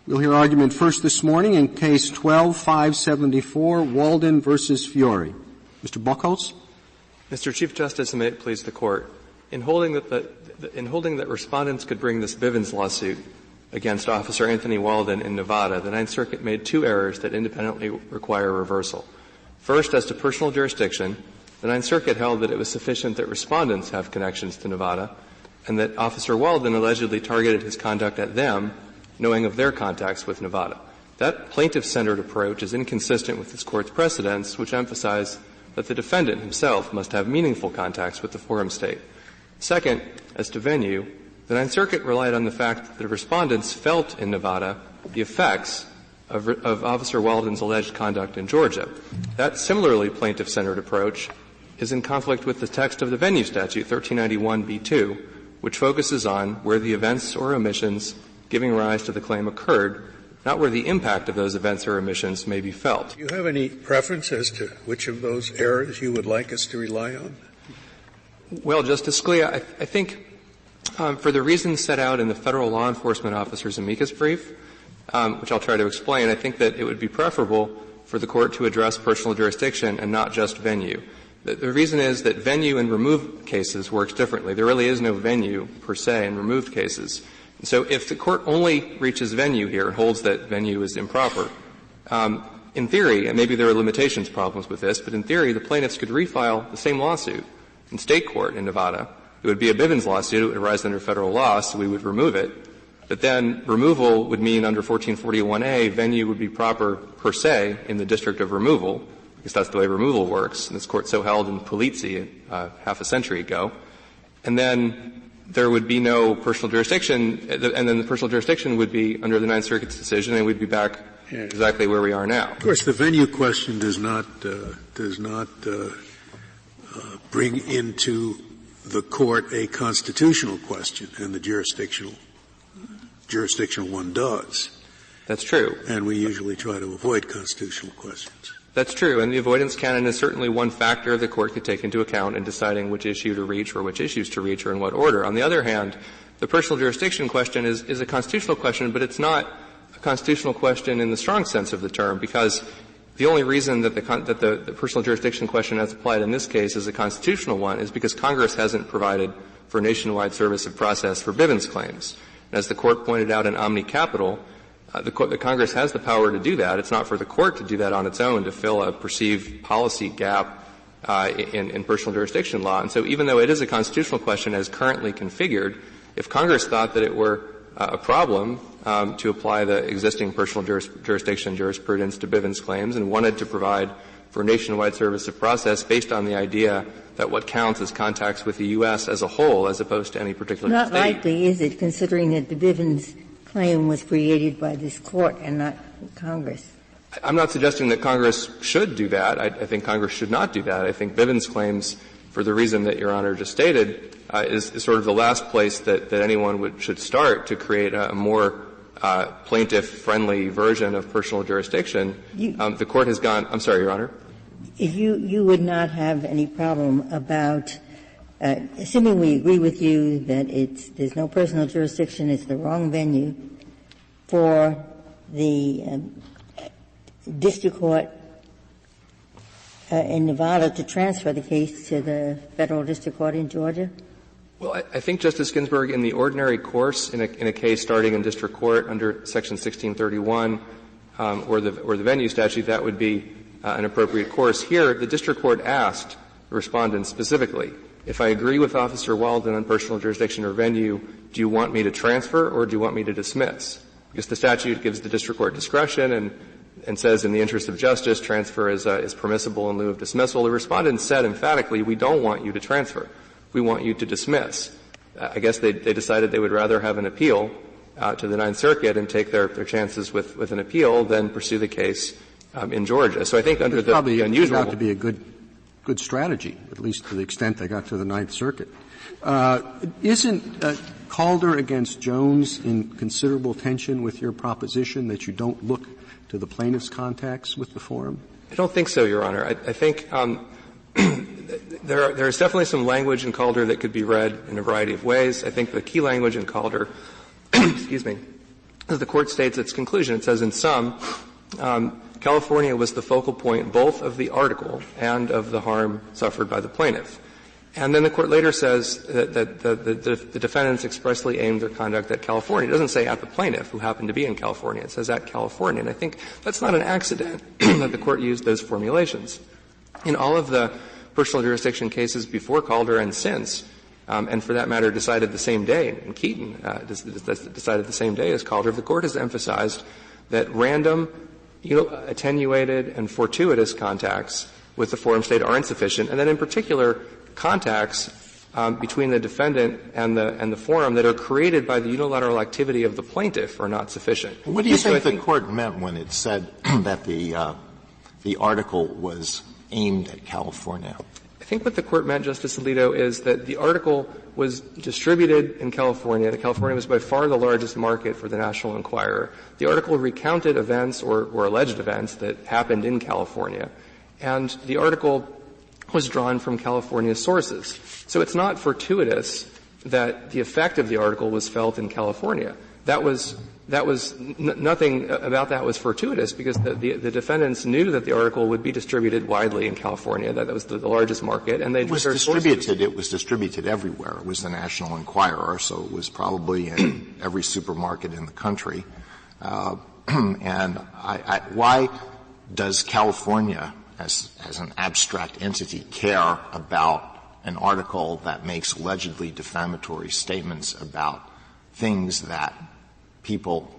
We'll hear argument first this morning in Case 12-574, Walden versus Fiore. Mr. Buchholz. Mr. Chief Justice, and may it please the Court, in holding that respondents could bring this Bivens lawsuit against Officer Anthony Walden in Nevada, the Ninth Circuit made two errors that independently require reversal. First, as to personal jurisdiction, the Ninth Circuit held that it was sufficient that respondents have connections to Nevada, and that Officer Walden allegedly targeted his conduct at them, knowing of their contacts with Nevada. That plaintiff-centered approach is inconsistent with this Court's precedents, which emphasize that the defendant himself must have meaningful contacts with the forum state. Second, as to venue, the Ninth Circuit relied on the fact that the respondents felt in Nevada the effects of Officer Walden's alleged conduct in Georgia. That similarly plaintiff-centered approach is in conflict with the text of the venue statute, 1391b2, which focuses on where the events or omissions giving rise to the claim occurred, not where the impact of those events or omissions may be felt. Do you have any preference as to which of those errors you would like us to rely on? Well, Justice Scalia, I think for the reasons set out in the federal law enforcement officer's amicus brief, which I'll try to explain, I think that it would be preferable for the Court to address personal jurisdiction and not just venue. The reason is that venue in removed cases works differently. There really is no venue, per se, in removed cases. So if the Court only reaches venue here and holds that venue is improper, in theory, and maybe there are limitations problems with this, but in theory the plaintiffs could refile the same lawsuit in state court in Nevada. It would be a Bivens lawsuit. It would arise under federal law, so we would remove it. But then removal would mean under 1441A, venue would be proper per se in the district of removal, because that's the way removal works. And this Court so held in Polizzi half a century ago. And then there would be no personal jurisdiction, and then the personal jurisdiction would be under the Ninth Circuit's decision, and we'd be back exactly where we are now. Of course, the venue question does not bring into the Court a constitutional question, and the jurisdictional one does. That's true. And we usually try to avoid constitutional questions. That's true, and the avoidance canon is certainly one factor the Court could take into account in deciding which issue to reach or which issues to reach or in what order. On the other hand, the personal jurisdiction question is a constitutional question, but it's not a constitutional question in the strong sense of the term, because the only reason that the personal jurisdiction question as applied in this case is a constitutional one is because Congress hasn't provided for nationwide service of process for Bivens claims. And as the Court pointed out in Omni Capital, the Congress has the power to do that. It's not for the Court to do that on its own to fill a perceived policy gap in personal jurisdiction law. And so even though it is a constitutional question as currently configured, if Congress thought that it were a problem to apply the existing personal jurisdiction jurisprudence to Bivens claims and wanted to provide for nationwide service of process based on the idea that what counts as contacts with the U.S. as a whole as opposed to any particular Not state. likely, is it, considering that the Bivens claim was created by this Court and not Congress? I'm not suggesting that Congress should do that. I think Congress should not do that. I think Bivens claims, for the reason that Your Honor just stated, is sort of the last place that anyone should start to create a more plaintiff-friendly version of personal jurisdiction. The Court has gone — I'm sorry, Your Honor. You would not have any problem about assuming we agree with you that there's no personal jurisdiction, it's the wrong venue for the district court in Nevada to transfer the case to the federal district court in Georgia? Well, I think, Justice Ginsburg, in the ordinary course, in a case starting in district court under Section 1631 or the venue statute, that would be an appropriate course. Here, the district court asked the respondent specifically, if I agree with Officer Walden on personal jurisdiction or venue, do you want me to transfer or do you want me to dismiss? Because the statute gives the district court discretion and says in the interest of justice, transfer is permissible in lieu of dismissal. The respondent said emphatically, we don't want you to transfer. We want you to dismiss. I guess they decided they would rather have an appeal to the Ninth Circuit and take their chances with an appeal than pursue the case in Georgia. So I think under the unusual — Probably to be a good strategy, at least to the extent they got to the Ninth Circuit. Isn't Calder against Jones in considerable tension with your proposition that you don't look to the plaintiff's contacts with the forum? I don't think so, Your Honor. I think there is definitely some language in Calder that could be read in a variety of ways. I think the key language in Calder excuse me, as the Court states its conclusion, it says in sum, California was the focal point both of the article and of the harm suffered by the plaintiff. And then the Court later says that the defendants expressly aimed their conduct at California. It doesn't say at the plaintiff, who happened to be in California. It says at California. And I think that's not an accident that the Court used those formulations. In all of the personal jurisdiction cases before Calder and since, and for that matter decided the same day, and Keaton decided the same day as Calder, the Court has emphasized that random, attenuated, and fortuitous contacts with the forum state are insufficient, and that in particular contacts between the defendant and the forum that are created by the unilateral activity of the plaintiff are not sufficient. What do you think the Court meant when it said that the article was aimed at California? I think what the Court meant, Justice Alito, is that the article was distributed in California. California was by far the largest market for the National Enquirer. The article recounted events or alleged events that happened in California. And the article was drawn from California sources. So it's not fortuitous that the effect of the article was felt in California. Nothing about that was fortuitous because the defendants knew that the article would be distributed widely in California, that was the largest market, and they It was distributed everywhere. It was the National Enquirer, so it was probably in every supermarket in the country. Why does California, as an abstract entity, care about an article that makes allegedly defamatory statements about things that people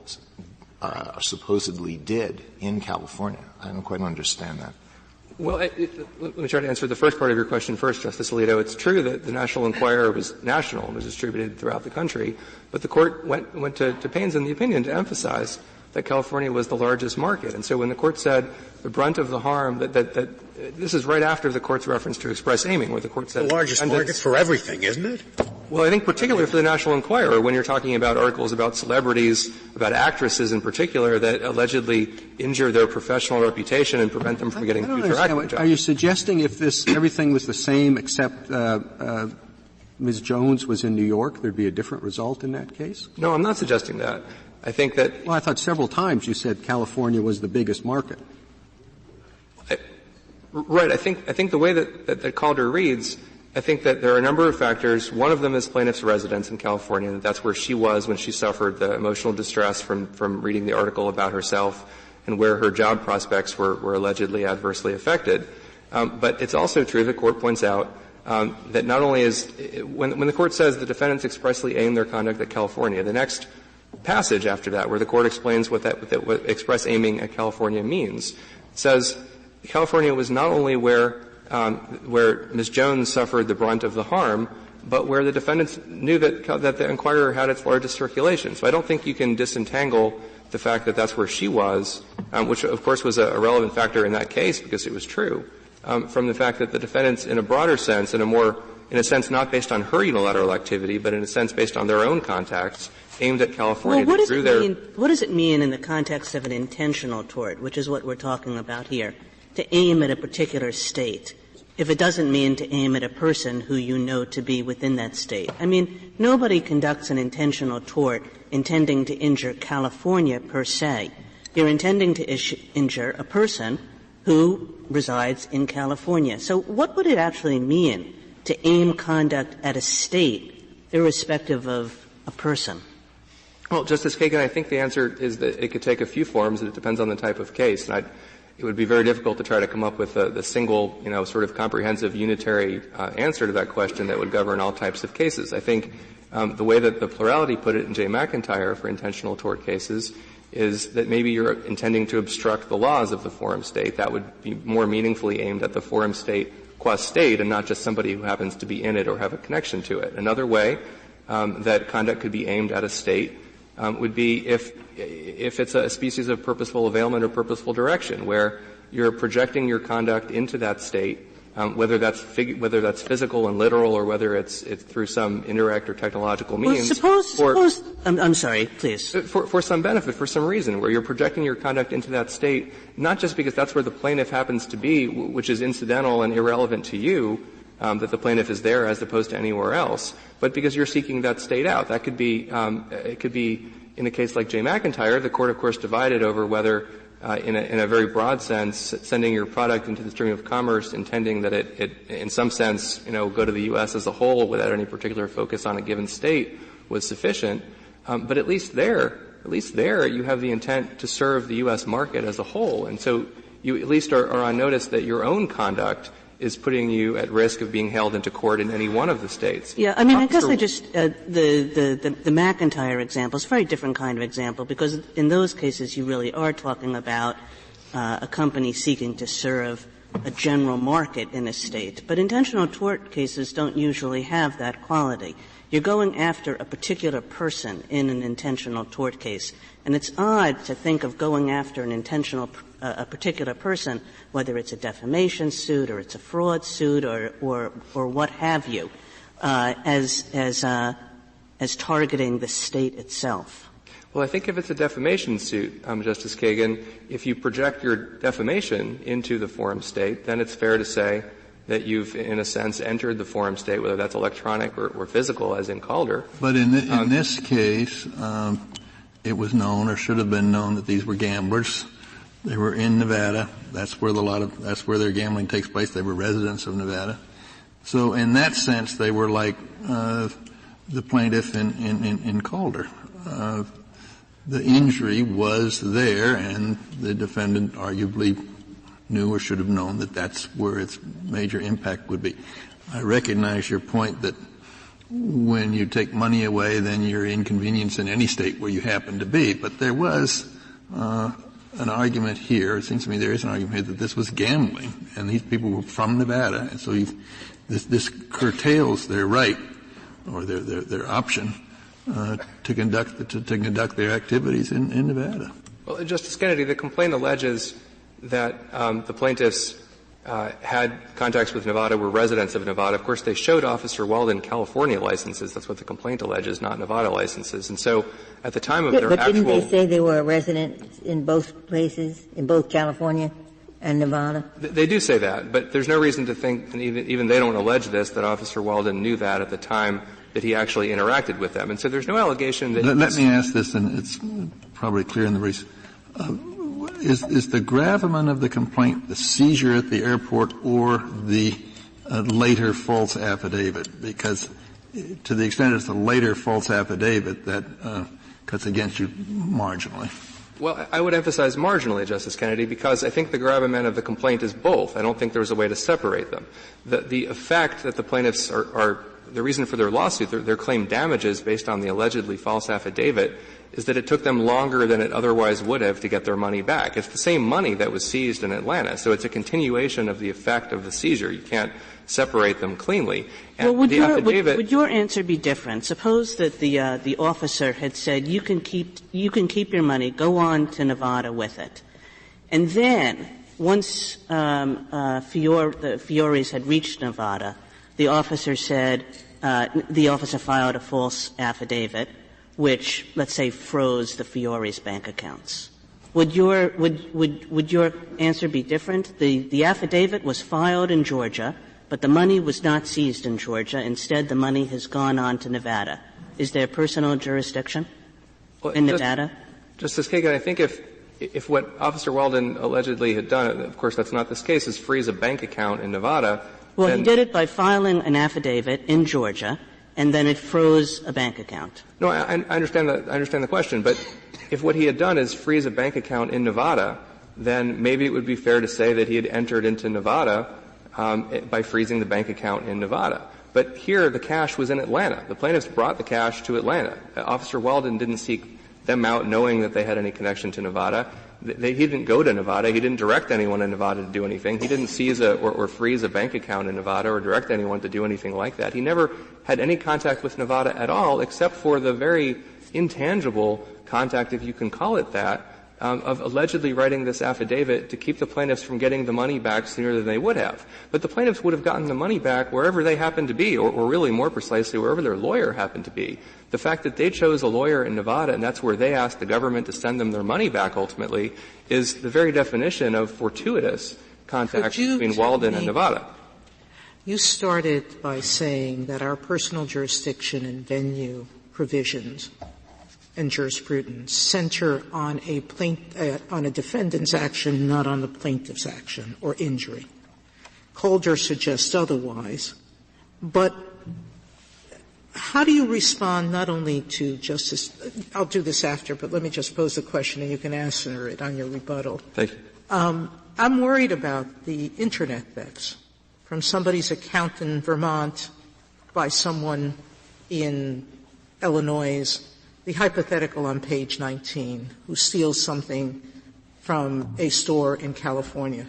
supposedly did in California? I don't quite understand that. Well, let me try to answer the first part of your question first, Justice Alito. It's true that the National Enquirer was national and was distributed throughout the country, but the Court went to pains in the opinion to emphasize that California was the largest market. And so when the Court said the brunt of the harm, that this is right after the Court's reference to express aiming, where the Court said the largest market for everything, isn't it? Well, I think particularly for the National Enquirer, when you're talking about articles about celebrities, about actresses in particular, that allegedly injure their professional reputation and prevent them from getting future acting jobs. Are you suggesting if everything was the same except Ms. Jones was in New York, there'd be a different result in that case? No, I'm not suggesting that. I think that. Well, I thought several times you said California was the biggest market. Right. I think the way that Calder reads, I think that there are a number of factors. One of them is plaintiff's residence in California. That's where she was when she suffered the emotional distress from reading the article about herself and where her job prospects were allegedly adversely affected. But it's also true, the Court points out, that not only is when the Court says the defendants expressly aim their conduct at California, the next passage after that, where the Court explains what express aiming at California means, says California was not only where Ms. Jones suffered the brunt of the harm, but where the defendants knew that the Enquirer had its largest circulation. So I don't think you can disentangle the fact that that's where she was, which of course was a relevant factor in that case because it was true, from the fact that the defendants in a broader sense, in a sense not based on her unilateral activity, but in a sense based on their own contacts, aimed at California. Well, what does it mean in the context of an intentional tort, which is what we're talking about here, to aim at a particular state, if it doesn't mean to aim at a person who you know to be within that state? I mean, nobody conducts an intentional tort intending to injure California per se. You're intending to injure a person who resides in California. So what would it actually mean to aim conduct at a state irrespective of a person? Well, Justice Kagan, I think the answer is that it could take a few forms, and it depends on the type of case. And it would be very difficult to try to come up with the single, sort of comprehensive, unitary answer to that question that would govern all types of cases. I think the way that the plurality put it in J. McIntyre for intentional tort cases is that maybe you're intending to obstruct the laws of the forum state. That would be more meaningfully aimed at the forum state qua state and not just somebody who happens to be in it or have a connection to it. Another way that conduct could be aimed at a state would be if it's a species of purposeful availment or purposeful direction, where you're projecting your conduct into that state, whether that's physical and literal or whether it's through some indirect or technological means. Well, suppose I'm sorry, please. For some benefit, for some reason, where you're projecting your conduct into that state, not just because that's where the plaintiff happens to be, which is incidental and irrelevant to you, that the plaintiff is there as opposed to anywhere else, but because you're seeking that state out. That could be, it could be in a case like J. McIntyre, the court, of course, divided over whether, in a very broad sense, sending your product into the stream of commerce, intending that it in some sense, go to the U.S. as a whole without any particular focus on a given state was sufficient. But at least there you have the intent to serve the U.S. market as a whole. And so you at least are on notice that your own conduct is putting you at risk of being held into court in any one of the states. Yeah, I mean, I guess I just the McIntyre example is a very different kind of example, because in those cases you really are talking about a company seeking to serve a general market in a state. But intentional tort cases don't usually have that quality. You're going after a particular person in an intentional tort case, and it's odd to think of going after a particular person, whether it's a defamation suit or it's a fraud suit or what have you, as targeting the state itself. Well, I think if it's a defamation suit, Justice Kagan, if you project your defamation into the forum state, then it's fair to say that you've, in a sense, entered the forum state, whether that's electronic or physical, as in Calder. But in this case, it was known or should have been known that these were gamblers. They were in Nevada. That's where that's where their gambling takes place. They were residents of Nevada. So in that sense, they were like the plaintiff in Calder. The injury was there, and the defendant arguably knew or should have known that that's where its major impact would be. I recognize your point that when you take money away, then you're inconvenienced in any state where you happen to be. But there was an argument here, it seems to me there is an argument here, that this was gambling, and these people were from Nevada, and so this curtails their right or their option to conduct their activities in Nevada. Well, Justice Kennedy, the complaint alleges that the plaintiffs had contacts with Nevada, were residents of Nevada. Of course, they showed Officer Walden California licenses. That's what the complaint alleges, not Nevada licenses. And so at the time of their but actual... But didn't they say they were a resident in both places, in both California and Nevada? They do say that, but there's no reason to think, and even they don't allege this, that Officer Walden knew that at the time that he actually interacted with them. And so there's no allegation that... Let me ask this, and it's probably clear in the briefs. Is the gravamen of the complaint the seizure at the airport or the later false affidavit? Because to the extent it's the later false affidavit, that cuts against you marginally. Well, I would emphasize marginally, Justice Kennedy, because I think the gravamen of the complaint is both. I don't think there's a way to separate them. The effect that the plaintiffs are the reason for their lawsuit, their claim damages based on the allegedly false affidavit, is that it took them longer than it otherwise would have to get their money back. It's the same money that was seized in Atlanta, so it's a continuation of the effect of the seizure. You can't separate them cleanly. And well, would your answer be different? Suppose that the officer had said, you can keep your money, go on to Nevada with it. And then, once the Fioris had reached Nevada, the officer filed a false affidavit, which, let's say, froze the Fioris bank accounts. Would your answer be different? The affidavit was filed in Georgia, but the money was not seized in Georgia. Instead, the money has gone on to Nevada. Is there personal jurisdiction in Nevada? Justice Kagan, I think if what Officer Walden allegedly had done, of course that's not this case, is freeze a bank account in Nevada. Well, he did it by filing an affidavit in Georgia, and then it froze a bank account. No, I understand the question, but if what he had done is freeze a bank account in Nevada, then maybe it would be fair to say that he had entered into Nevada by freezing the bank account in Nevada. But here, the cash was in Atlanta. The plaintiffs brought the cash to Atlanta. Officer Walden didn't seek them out knowing that they had any connection to Nevada. He didn't go to Nevada. He didn't direct anyone in Nevada to do anything. He didn't seize or freeze a bank account in Nevada or direct anyone to do anything like that. He never had any contact with Nevada at all, except for the very intangible contact, if you can call it that, of allegedly writing this affidavit to keep the plaintiffs from getting the money back sooner than they would have. But the plaintiffs would have gotten the money back wherever they happened to be, or really more precisely, wherever their lawyer happened to be. The fact that they chose a lawyer in Nevada and that's where they asked the government to send them their money back ultimately is the very definition of fortuitous contact between Walden and Nevada. You started by saying that our personal jurisdiction and venue provisions and jurisprudence center on on a defendant's action, not on the plaintiff's action or injury. Calder suggests otherwise. But how do you respond not only to Justice – I'll do this after, but let me just pose the question and you can answer it on your rebuttal. Thank you. I'm worried about the Internet thefts from somebody's account in Vermont by someone in Illinois, the hypothetical on page 19, who steals something from a store in California.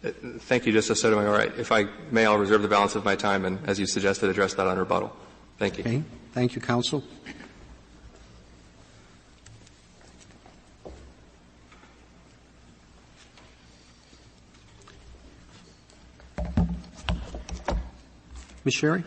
Thank you, Justice Sotomayor. All right. If I may, I'll reserve the balance of my time and, as you suggested, address that on rebuttal. Thank you. Okay. Thank you, counsel. Ms. Sherry?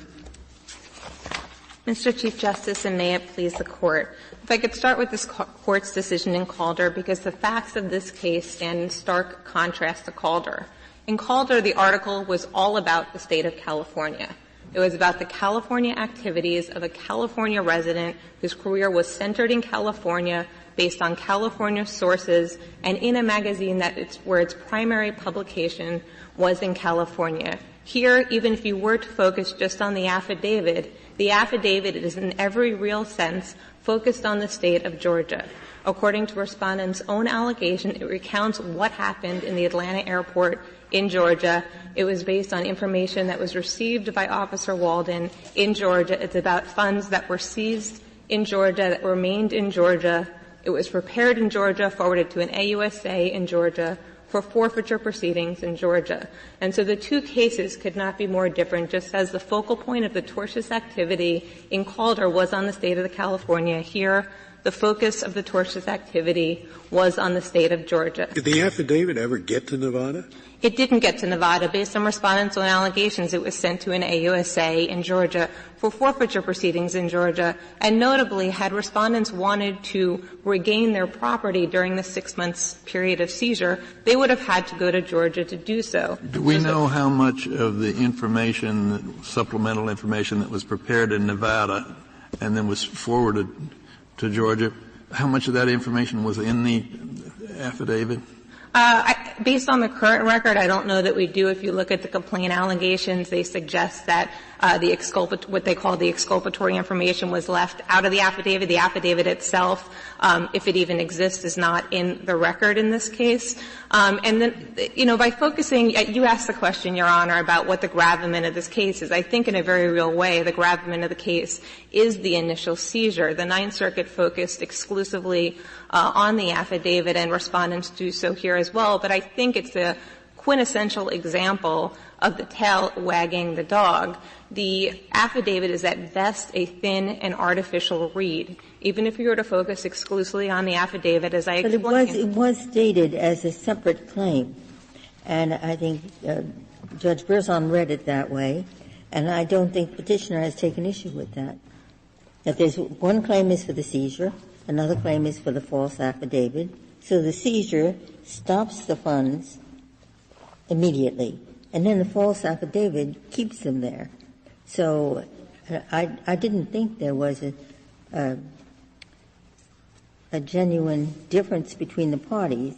Mr. Chief Justice, and may it please the Court, if I could start with this Court's decision in Calder, because the facts of this case stand in stark contrast to Calder. In Calder, the article was all about the state of California. It was about the California activities of a California resident whose career was centered in California based on California sources and in a magazine where its primary publication was in California. Here, even if you were to focus just on the affidavit is in every real sense focused on the state of Georgia. According to respondents' own allegation, it recounts what happened in the Atlanta airport in Georgia. It was based on information that was received by Officer Walden in Georgia. It's about funds that were seized in Georgia, that remained in Georgia. It was prepared in Georgia, forwarded to an AUSA in Georgia for forfeiture proceedings in Georgia. And so the two cases could not be more different, just as the focal point of the tortious activity in Calder was on the state of California. Here, the focus of the tortious activity was on the state of Georgia. Did the affidavit ever get to Nevada? It didn't get to Nevada. Based on respondents' own allegations, it was sent to an AUSA in Georgia for forfeiture proceedings in Georgia. And notably, had respondents wanted to regain their property during the 6 months period of seizure, they would have had to go to Georgia to do so. Do we know how much of the information, supplemental information that was prepared in Nevada and then was forwarded to Georgia, how much of that information was in the affidavit? Based on the current record, I don't know that we do. If you look at the complaint allegations, they suggest that what they call the exculpatory information was left out of the affidavit. The affidavit itself, if it even exists, is not in the record in this case. And then, by focusing, you asked the question, Your Honor, about what the gravamen of this case is. I think in a very real way, the gravamen of the case is the initial seizure. The Ninth Circuit focused exclusively on the affidavit, and respondents do so here as well. But I think it's a quintessential example of the tail wagging the dog. The affidavit is at best a thin and artificial read. Even if you were to focus exclusively on the affidavit, as I explained. But it was stated as a separate claim. And I think Judge Berzon read it that way. And I don't think Petitioner has taken issue with that. That there's one claim is for the seizure, another claim is for the false affidavit. So the seizure stops the funds immediately, and then the false affidavit keeps them there. So I didn't think there was a genuine difference between the parties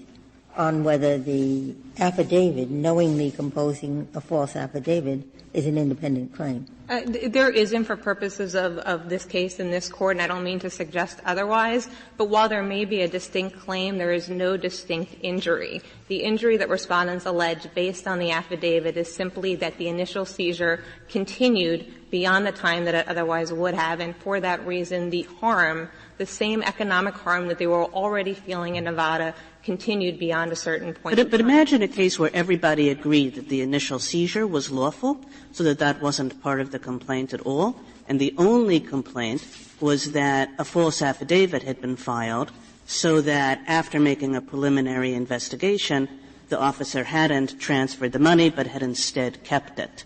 on whether the affidavit, knowingly composing a false affidavit, is an independent claim. There isn't for purposes of this case in this court, and I don't mean to suggest otherwise, but while there may be a distinct claim, there is no distinct injury. The injury that respondents allege based on the affidavit is simply that the initial seizure continued beyond the time that it otherwise would have, and for that reason the harm, the same economic harm that they were already feeling in Nevada, continued beyond a certain point. But imagine a case where everybody agreed that the initial seizure was lawful, so that wasn't part of the complaint at all, and the only complaint was that a false affidavit had been filed, so that after making a preliminary investigation, the officer hadn't transferred the money but had instead kept it.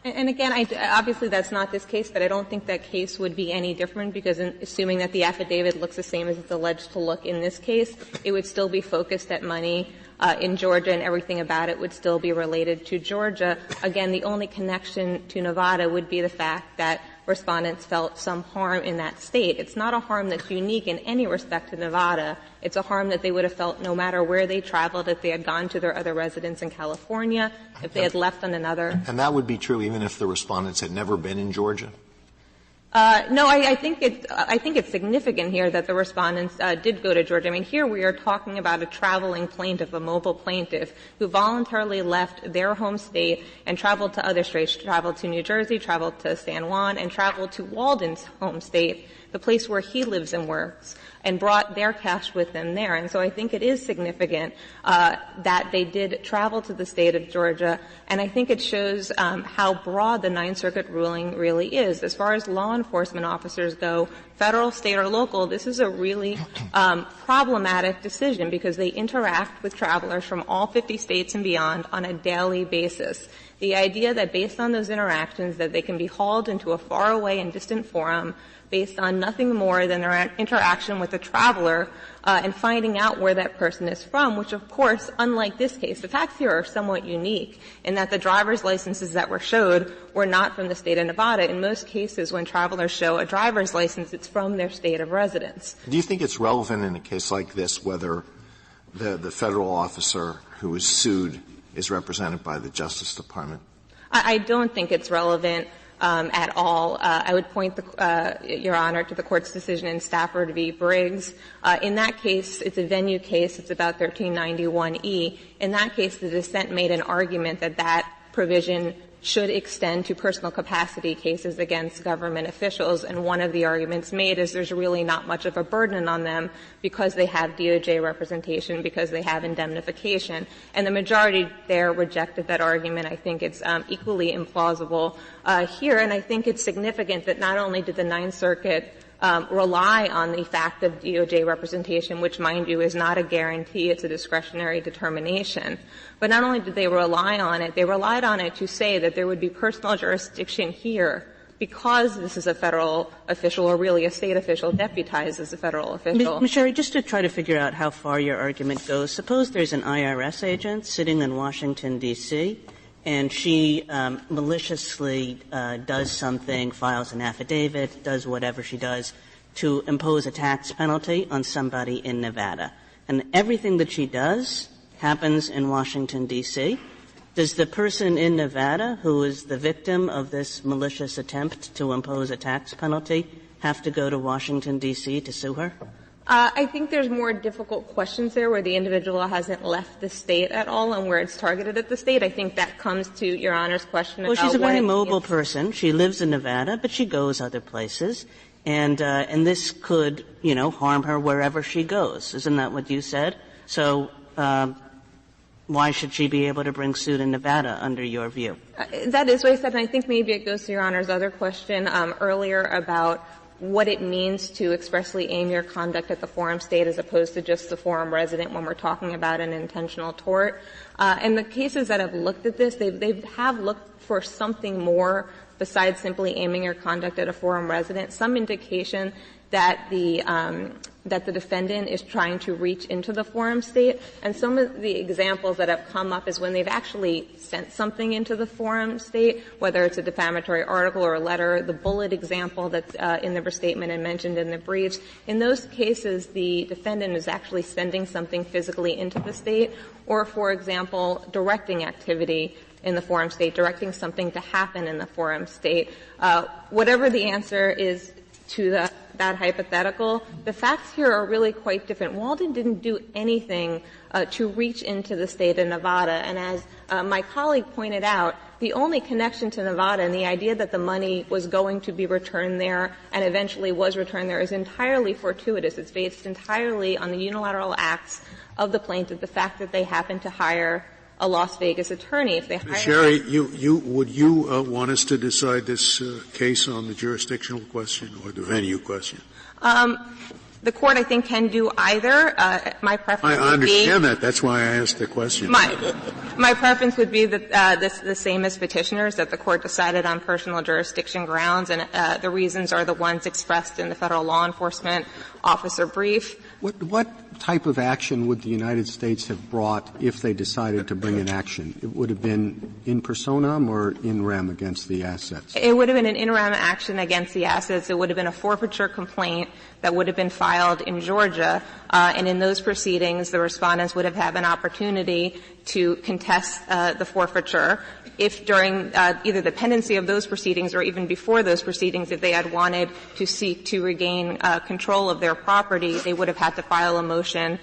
And again, obviously that's not this case, but I don't think that case would be any different because assuming that the affidavit looks the same as it's alleged to look in this case, it would still be focused at money in Georgia and everything about it would still be related to Georgia. Again, the only connection to Nevada would be the fact that respondents felt some harm in that state. It's not a harm that's unique in any respect to Nevada. It's a harm that they would have felt no matter where they traveled, if they had gone to their other residence in California, if they had left on another. And that would be true even if the respondents had never been in Georgia? No, I think it's significant here that the respondents did go to Georgia. I mean, here we are talking about a traveling plaintiff, a mobile plaintiff, who voluntarily left their home state and traveled to other states, traveled to New Jersey, traveled to San Juan, and traveled to Walden's home state, the place where he lives and works, and brought their cash with them there. And so I think it is significant that they did travel to the state of Georgia, and I think it shows how broad the Ninth Circuit ruling really is. As far as law enforcement officers go, federal, state, or local, this is a really problematic decision because they interact with travelers from all 50 states and beyond on a daily basis. The idea that based on those interactions that they can be hauled into a faraway and distant forum based on nothing more than their interaction with a traveler and finding out where that person is from, which, of course, unlike this case, the facts here are somewhat unique in that the driver's licenses that were showed were not from the state of Nevada. In most cases, when travelers show a driver's license, it's from their state of residence. Do you think it's relevant in a case like this whether the federal officer who is sued is represented by the Justice Department? I don't think it's relevant at all. I would point Your Honor to the Court's decision in Stafford v. Briggs. In that case, it's a venue case. It's about 1391E. In that case, the dissent made an argument that that provision should extend to personal capacity cases against government officials, and one of the arguments made is there's really not much of a burden on them because they have DOJ representation, because they have indemnification. And the majority there rejected that argument. I think it's equally implausible here, and I think it's significant that not only did the Ninth Circuit rely on the fact of DOJ representation, which, mind you, is not a guarantee, it's a discretionary determination. But not only did they rely on it, they relied on it to say that there would be personal jurisdiction here because this is a federal official or really a state official deputized as a federal official. Ms. Sherry, just to try to figure out how far your argument goes, suppose there's an IRS agent sitting in Washington, D.C., and she maliciously does something, files an affidavit, does whatever she does to impose a tax penalty on somebody in Nevada. And everything that she does happens in Washington, D.C. Does the person in Nevada who is the victim of this malicious attempt to impose a tax penalty have to go to Washington, D.C. to sue her? I think there's more difficult questions there where the individual hasn't left the state at all and where it's targeted at the state. I think that comes to Your Honor's question about she's a very mobile person. She lives in Nevada, but she goes other places. And this could, harm her wherever she goes. Isn't that what you said? So, why should she be able to bring suit in Nevada under your view? That is what I said, and I think maybe it goes to Your Honor's other question earlier about what it means to expressly aim your conduct at the forum state as opposed to just the forum resident when we're talking about an intentional tort. And the cases that have looked at this, they have looked for something more besides simply aiming your conduct at a forum resident, some indication that the defendant is trying to reach into the forum state. And some of the examples that have come up is when they've actually sent something into the forum state, whether it's a defamatory article or a letter, the bullet example that's in the restatement and mentioned in the briefs. In those cases, the defendant is actually sending something physically into the state, or, for example, directing activity in the forum state, directing something to happen in the forum state. Whatever the answer is to that hypothetical, the facts here are really quite different. Walden didn't do anything to reach into the state of Nevada, and as my colleague pointed out, the only connection to Nevada and the idea that the money was going to be returned there and eventually was returned there is entirely fortuitous. It's based entirely on the unilateral acts of the plaintiff, the fact that they happened to hire a Las Vegas attorney. If they hire Sherry, would you want us to decide this case on the jurisdictional question or the venue question? The court, I think, can do either. My preference I understand that. That's why I asked the question. My preference would be that the same as petitioners, that the court decided on personal jurisdiction grounds, and the reasons are the ones expressed in the federal law enforcement officer brief. What type of action would the United States have brought if they decided to bring an action? It would have been in personam or in rem against the assets? It would have been an in rem action against the assets. It would have been a forfeiture complaint that would have been filed in Georgia, and in those proceedings, the respondents would have had an opportunity to contest the forfeiture. If during either the pendency of those proceedings or even before those proceedings, if they had wanted to seek to regain control of their property, they would have had to file a motion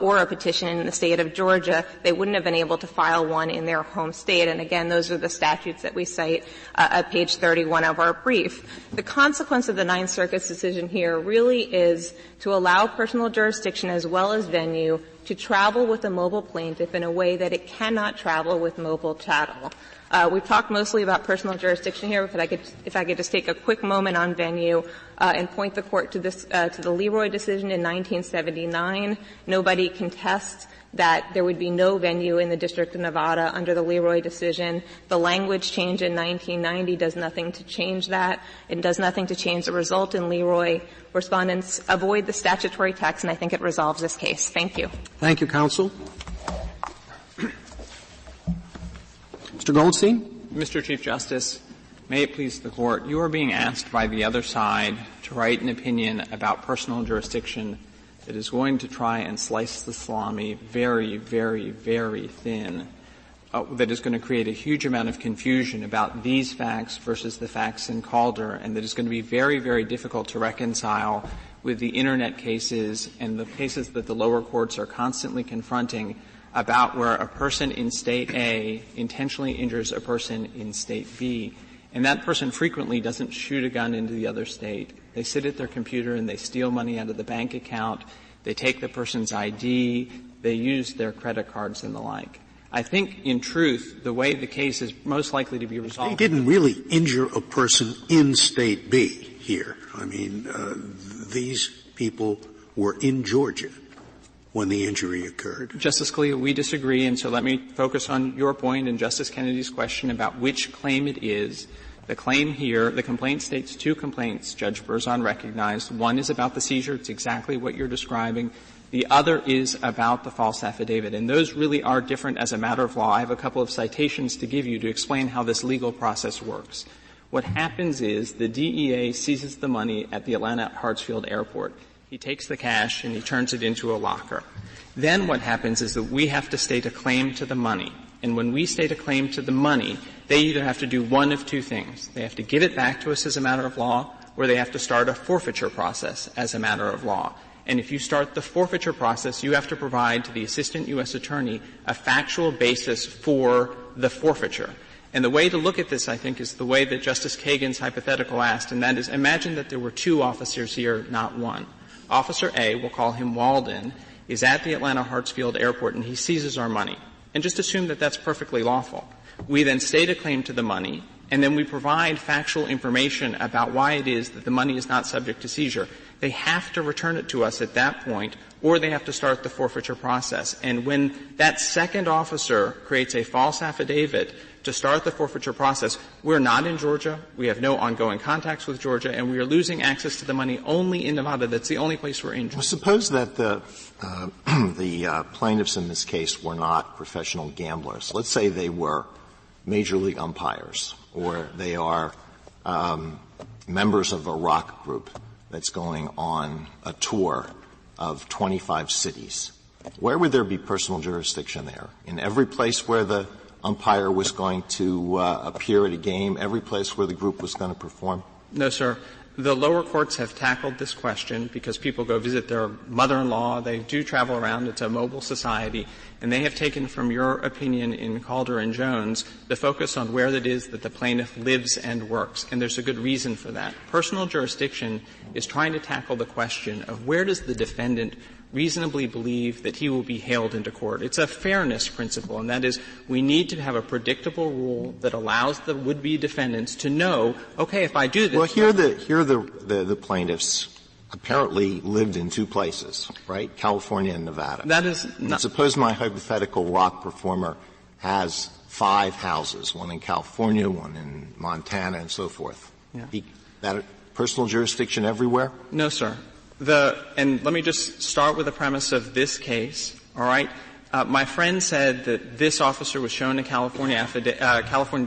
or a petition in the state of Georgia. They wouldn't have been able to file one in their home state. And again, those are the statutes that we cite at page 31 of our brief. The consequence of the Ninth Circuit's decision here really is to allow personal jurisdiction as well as venue to travel with a mobile plaintiff in a way that it cannot travel with mobile chattel. We've talked mostly about personal jurisdiction here, but if I could just take a quick moment on venue and point the court to the Leroy decision in 1979. Nobody contests that there would be no venue in the District of Nevada under the Leroy decision. The language change in 1990 does nothing to change that. It does nothing to change the result in Leroy. Respondents avoid the statutory text, and I think it resolves this case. Thank you. Thank you, counsel. Mr. Goldstein. Mr. Chief Justice, may it please the Court, you are being asked by the other side to write an opinion about personal jurisdiction that is going to try and slice the salami very, very, very thin, that is going to create a huge amount of confusion about these facts versus the facts in Calder, and that is going to be very, very difficult to reconcile with the Internet cases and the cases that the lower courts are constantly confronting about where a person in State A intentionally injures a person in State B. And that person frequently doesn't shoot a gun into the other state. They sit at their computer and they steal money out of the bank account. They take the person's ID. They use their credit cards and the like. I think, in truth, the way the case is most likely to be resolved. They didn't really injure a person in State B here. I mean, these people were in Georgia when the injury occurred. Justice Scalia, we disagree, and so let me focus on your point and Justice Kennedy's question about which claim it is. The claim here, the complaint states two complaints, Judge Berzon recognized. One is about the seizure. It's exactly what you're describing. The other is about the false affidavit. And those really are different as a matter of law. I have a couple of citations to give you to explain how this legal process works. What happens is the DEA seizes the money at the Atlanta Hartsfield Airport. He takes the cash and he turns it into a locker. Then what happens is that we have to state a claim to the money. And when we state a claim to the money, they either have to do one of two things. They have to give it back to us as a matter of law, or they have to start a forfeiture process as a matter of law. And if you start the forfeiture process, you have to provide to the assistant U.S. attorney a factual basis for the forfeiture. And the way to look at this, I think, is the way that Justice Kagan's hypothetical asked, and that is, imagine that there were two officers here, not one. Officer A, we'll call him Walden, is at the Atlanta Hartsfield Airport and he seizes our money. And just assume that that's perfectly lawful. We then state a claim to the money, and then we provide factual information about why it is that the money is not subject to seizure. They have to return it to us at that point, or they have to start the forfeiture process. And when that second officer creates a false affidavit to start the forfeiture process, we're not in Georgia, we have no ongoing contacts with Georgia, and we are losing access to the money only in Nevada. That's the only place we're in Georgia. Well, suppose that the plaintiffs in this case were not professional gamblers. Let's say they were major league umpires, or they are members of a rock group that's going on a tour of 25 cities. Where would there be personal jurisdiction there? In every place where the umpire was going to appear at a game, every place where the group was going to perform? No, sir. The lower courts have tackled this question because people go visit their mother-in-law. They do travel around. It's a mobile society. And they have taken from your opinion in Calder and Jones the focus on where it is that the plaintiff lives and works. And there's a good reason for that. Personal jurisdiction is trying to tackle the question of where does the defendant reasonably believe that he will be hailed into court. It's a fairness principle, and that is we need to have a predictable rule that allows the would-be defendants to know, okay, if I do this. Well, here the plaintiffs apparently lived in two places, right? California and Nevada. That is not. And suppose my hypothetical rock performer has 5 houses, one in California, one in Montana, and so forth. Yeah. That personal jurisdiction everywhere? No, sir. And let me just start with the premise of this case, all right? My friend said that this officer was shown a California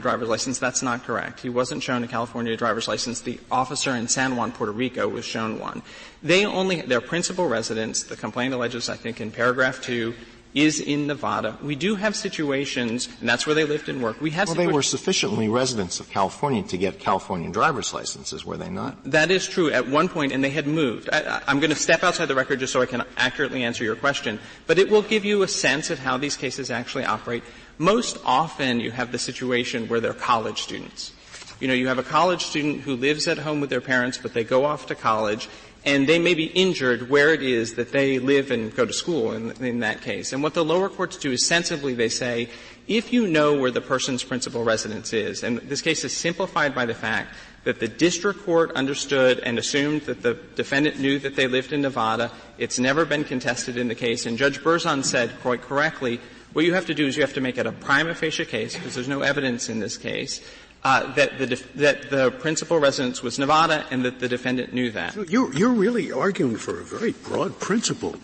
driver's license. That's not correct. He wasn't shown a California driver's license. The officer in San Juan, Puerto Rico was shown one. Their principal residence, the complaint alleges, I think, in paragraph 2, is in Nevada. We do have situations, and that's where they lived and worked. They were sufficiently residents of California to get California driver's licenses, were they not? That is true at one point, and they had moved. I'm going to step outside the record just so I can accurately answer your question, but it will give you a sense of how these cases actually operate. Most often you have the situation where they're college students. You have a college student who lives at home with their parents, but they go off to college, and they may be injured where it is that they live and go to school in that case. And what the lower courts do is sensibly they say, if you know where the person's principal residence is, and this case is simplified by the fact that the district court understood and assumed that the defendant knew that they lived in Nevada. It's never been contested in the case. And Judge Berzon said quite correctly, what you have to do is you have to make it a prima facie case, because there's no evidence in this case, that the principal residence was Nevada and that the defendant knew that. So you're really arguing for a very broad principle.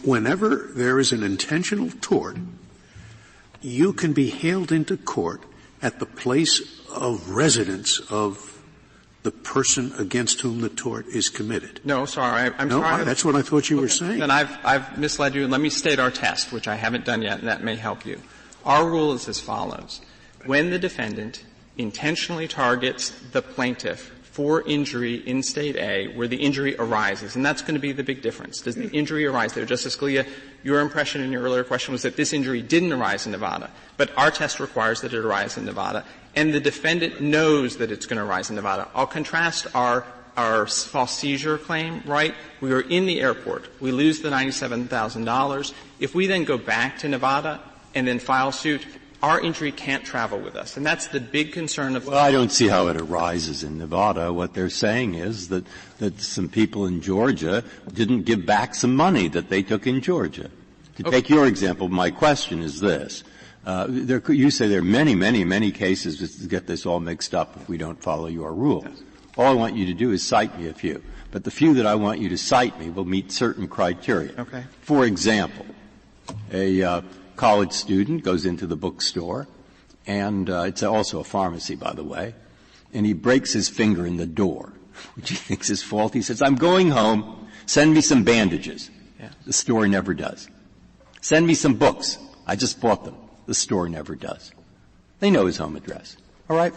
Whenever there is an intentional tort, you can be hailed into court at the place of residence of the person against whom the tort is committed. No, sorry. I'm sorry. That's what I thought you were saying. Then I've misled you. Let me state our test, which I haven't done yet, and that may help you. Our rule is as follows. When the defendant intentionally targets the plaintiff for injury in State A where the injury arises, and that's going to be the big difference. Does the injury arise there? Justice Scalia, your impression in your earlier question was that this injury didn't arise in Nevada, but our test requires that it arise in Nevada, and the defendant knows that it's going to arise in Nevada. I'll contrast our false seizure claim, right? We were in the airport. We lose the $97,000. If we then go back to Nevada and then file suit, our injury can't travel with us. And that's the big concern of Well, I don't see how it arises in Nevada. What they're saying is that some people in Georgia didn't give back some money that they took in Georgia. To take your example, my question is this. You say there are many cases that get this all mixed up if we don't follow your rules. Yes. All I want you to do is cite me a few. But the few that I want you to cite me will meet certain criteria. Okay. For example, a college student goes into the bookstore, and it's also a pharmacy, by the way, and he breaks his finger in the door, which he thinks is fault. He says, I'm going home. Send me some bandages. Yeah. The store never does. Send me some books. I just bought them. The store never does. They know his home address. All right?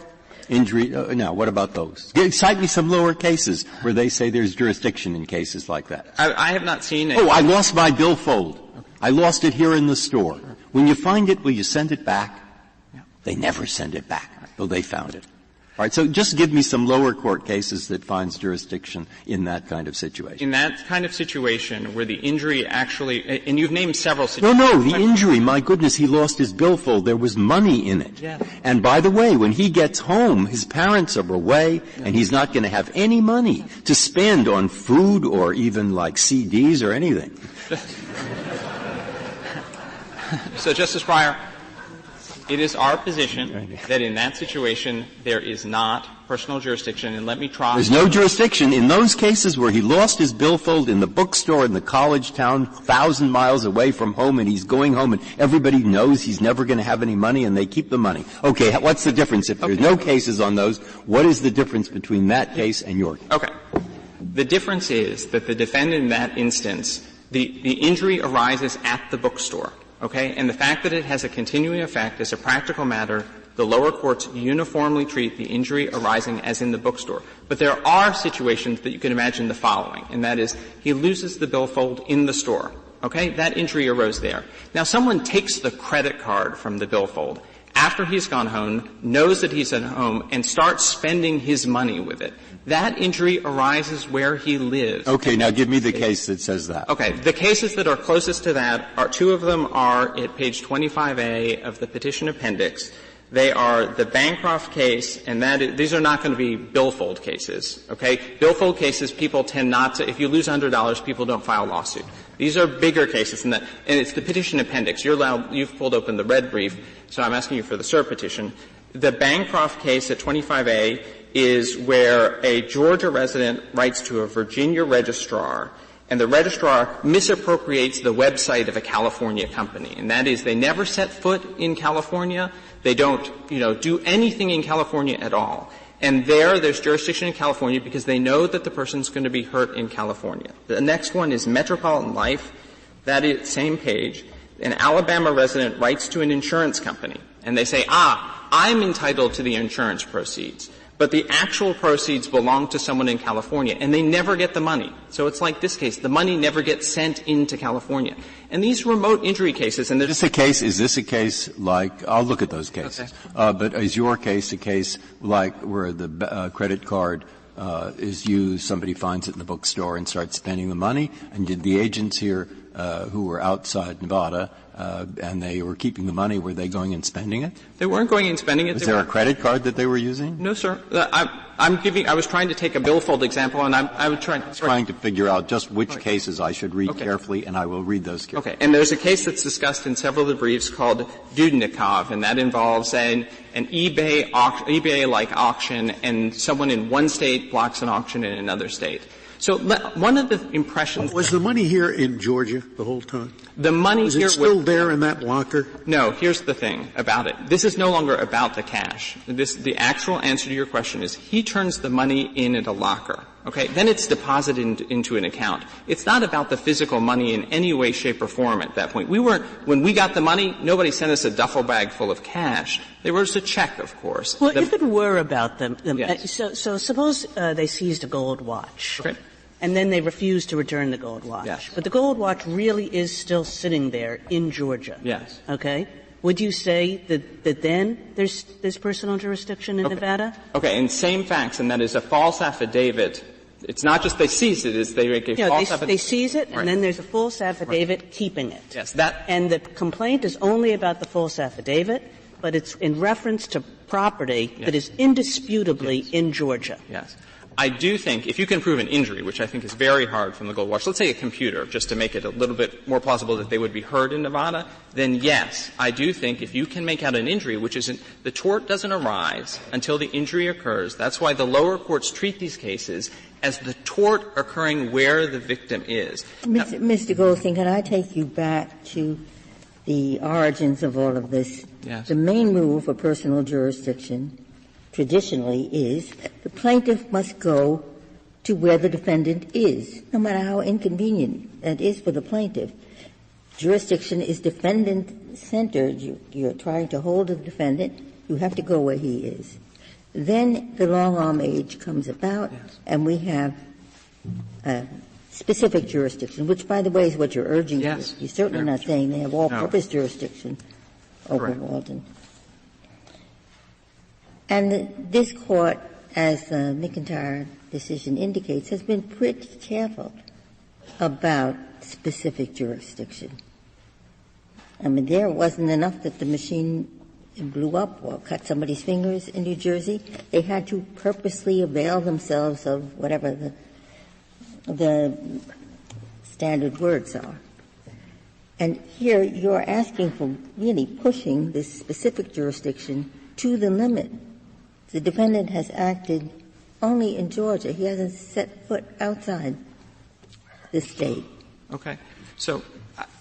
Injury. Now, what about those? Cite me some lower cases where they say there's jurisdiction in cases like that. I have not seen it. Oh, I lost my billfold. Okay. I lost it here in the store. When you find it, will you send it back? Yeah. They never send it back, though they found it. All right, so just give me some lower court cases that finds jurisdiction in that kind of situation. In that kind of situation where the injury actually, and you've named several situations. No, the injury, my goodness, he lost his billfold. There was money in it. Yeah. And by the way, when he gets home, his parents are away, and he's not going to have any money to spend on food or even like CDs or anything. So, Justice Breyer, it is our position that in that situation there is not personal jurisdiction, and let me try. There's no jurisdiction in those cases where he lost his billfold in the bookstore in the college town 1,000 miles away from home, and he's going home, and everybody knows he's never going to have any money, and they keep the money. Okay, what's the difference? If there's no cases on those, what is the difference between that case and your case? Okay. The difference is that the defendant in that instance, the injury arises at the bookstore. Okay? And the fact that it has a continuing effect as a practical matter, the lower courts uniformly treat the injury arising as in the bookstore. But there are situations that you can imagine the following, and that is he loses the billfold in the store. Okay? That injury arose there. Now someone takes the credit card from the billfold after he's gone home, knows that he's at home, and starts spending his money with it. That injury arises where he lives. Okay, now give me the case that says that. Okay, the cases that are closest to that are, two of them are at page 25A of the petition appendix. They are the Bancroft case, and these are not going to be billfold cases. Okay, billfold cases, people tend not to. If you lose $100, people don't file a lawsuit. These are bigger cases, and it's the petition appendix. You've pulled open the red brief, so I'm asking you for the cert petition. The Bancroft case at 25A is where a Georgia resident writes to a Virginia registrar, and the registrar misappropriates the website of a California company. And that is, they never set foot in California. They don't, do anything in California at all. And there's jurisdiction in California because they know that the person's going to be hurt in California. The next one is Metropolitan Life. That is, same page. An Alabama resident writes to an insurance company, and they say, I'm entitled to the insurance proceeds, but the actual proceeds belong to someone in California, and they never get the money. So it's like this case. The money never gets sent into California. And these remote injury cases, and is this a case like, I'll look at those cases, okay. But is your case a case like where the credit card is used, somebody finds it in the bookstore and starts spending the money, and did the agents here who were outside Nevada and they were keeping the money, were they going and spending it? They weren't going and spending it. Was there a credit card that they were using? No, sir. I was trying to take a billfold example, and I was trying to figure out just which cases I should read carefully, and I will read those carefully. Okay. And there's a case that's discussed in several of the briefs called Dudnikov, and that involves an eBay-like auction, and someone in one state blocks an auction in another state. So one of the impressions... Was the money here in Georgia the whole time? The money was here... Was it still there in that locker? No, here's the thing about it. This is no longer about the cash. The actual answer to your question is he turns the money in at a locker. Okay? Then it's deposited into an account. It's not about the physical money in any way, shape, or form at that point. When we got the money, nobody sent us a duffel bag full of cash. They wrote us a check, of course. Well, if it were about them, yes. So suppose they seized a gold watch. Okay. And then they refused to return the gold watch. Yes. But the gold watch really is still sitting there in Georgia. Yes. Okay? Would you say that then there's personal jurisdiction in Nevada? Okay, and same facts, and that is a false affidavit. It's not just they seize it, it's they make a false affidavit. They seize it, and then there's a false affidavit keeping it. Yes, and the complaint is only about the false affidavit, but it's in reference to property that is indisputably in Georgia. Yes. I do think if you can prove an injury, which I think is very hard from the gold watch, let's say a computer, just to make it a little bit more plausible that they would be heard in Nevada, then yes, I do think if you can make out an injury, which isn't, the tort doesn't arise until the injury occurs. That's why the lower courts treat these cases as the tort occurring where the victim is. Mr. Goldstein, can I take you back to the origins of all of this? Yes. The main rule for personal jurisdiction traditionally is the plaintiff must go to where the defendant is, no matter how inconvenient that is for the plaintiff. Jurisdiction is defendant-centered. You're trying to hold the defendant. You have to go where he is. Then the long-arm age comes about, and we have specific jurisdiction, which, by the way, is what you're urging. Yes. You're certainly not saying they have all-purpose jurisdiction over Walden. And this Court, as the McIntyre decision indicates, has been pretty careful about specific jurisdiction. I mean, there wasn't enough that the machine blew up or cut somebody's fingers in New Jersey. They had to purposely avail themselves of whatever the standard words are. And here you're asking for really pushing this specific jurisdiction to the limit. The defendant has acted only in Georgia. He hasn't set foot outside the state. Okay. So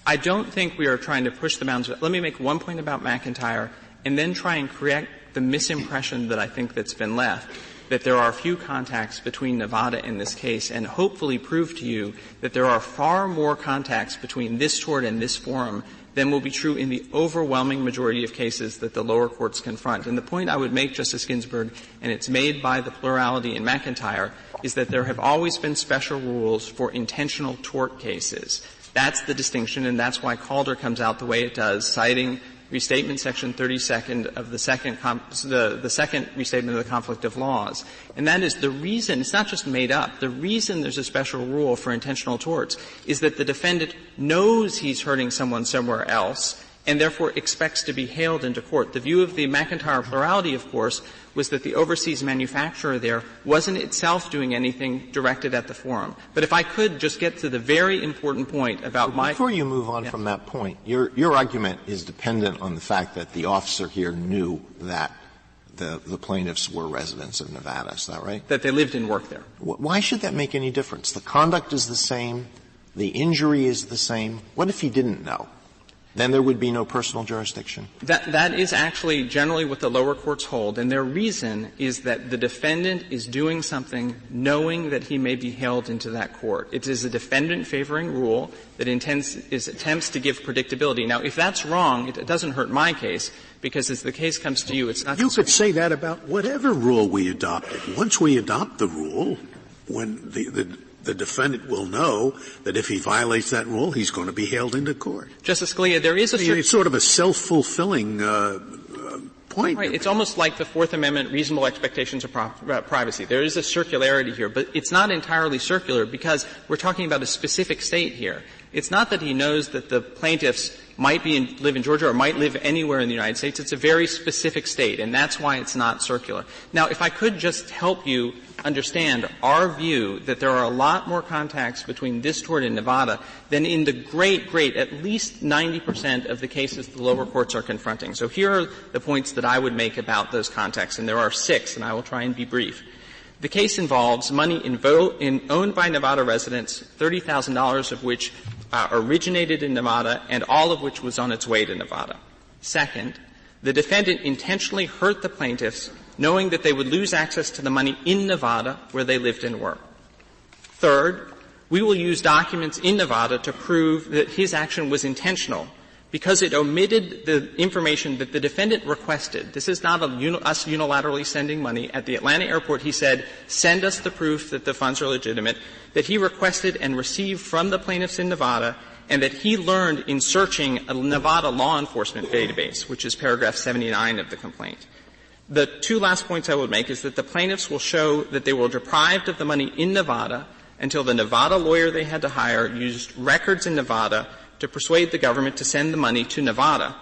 I don't think we are trying to push the bounds. Let me make one point about McIntyre and then try and correct the misimpression that I think that's been left, that there are few contacts between Nevada and this case, and hopefully prove to you that there are far more contacts between this tort and this forum than will be true in the overwhelming majority of cases that the lower courts confront. And the point I would make, Justice Ginsburg, and it's made by the plurality in McIntyre, is that there have always been special rules for intentional tort cases. That's the distinction, and that's why Calder comes out the way it does, citing Restatement Section 32nd of the second Restatement of the Conflict of Laws. And that is the reason, it's not just made up, the reason there's a special rule for intentional torts is that the defendant knows he's hurting someone somewhere else and therefore expects to be hailed into court. The view of the McIntyre plurality, of course, was that the overseas manufacturer there wasn't itself doing anything directed at the forum. But if I could just get to the very important point about Before you move on from that point, your argument is dependent on the fact that the officer here knew that the plaintiffs were residents of Nevada. Is that right? That they lived and worked there. Why should that make any difference? The conduct is the same. The injury is the same. What if he didn't know? Then there would be no personal jurisdiction. That is actually generally what the lower courts hold, and their reason is that the defendant is doing something knowing that he may be hailed into that court. It is a defendant-favoring rule that attempts to give predictability. Now, if that's wrong, it doesn't hurt my case, because as the case comes to you, it's not. You could say that about whatever rule we adopted. Once we adopt the rule, when the defendant will know that if he violates that rule, he's going to be hailed into court. Justice Scalia, there is it's sort of a self-fulfilling point. Right. It's almost like the Fourth Amendment reasonable expectations of privacy. There is a circularity here, but it's not entirely circular because we're talking about a specific state here. It's not that he knows that the plaintiffs might live in Georgia or might live anywhere in the United States. It's a very specific state, and that's why it's not circular. Now, if I could just help you understand our view that there are a lot more contacts between this tort and Nevada than in the great, at least 90% of the cases the lower courts are confronting. So here are the points that I would make about those contacts, and there are 6, and I will try and be brief. The case involves money owned by Nevada residents, $30,000 of which originated in Nevada and all of which was on its way to Nevada. Second, the defendant intentionally hurt the plaintiffs knowing that they would lose access to the money in Nevada where they lived and worked. Third, we will use documents in Nevada to prove that his action was intentional because it omitted the information that the defendant requested. This is not us unilaterally sending money. At the Atlanta airport, he said, send us the proof that the funds are legitimate, that he requested and received from the plaintiffs in Nevada, and that he learned in searching a Nevada law enforcement database, which is paragraph 79 of the complaint. The 2 last points I would make is that the plaintiffs will show that they were deprived of the money in Nevada until the Nevada lawyer they had to hire used records in Nevada to persuade the government to send the money to Nevada.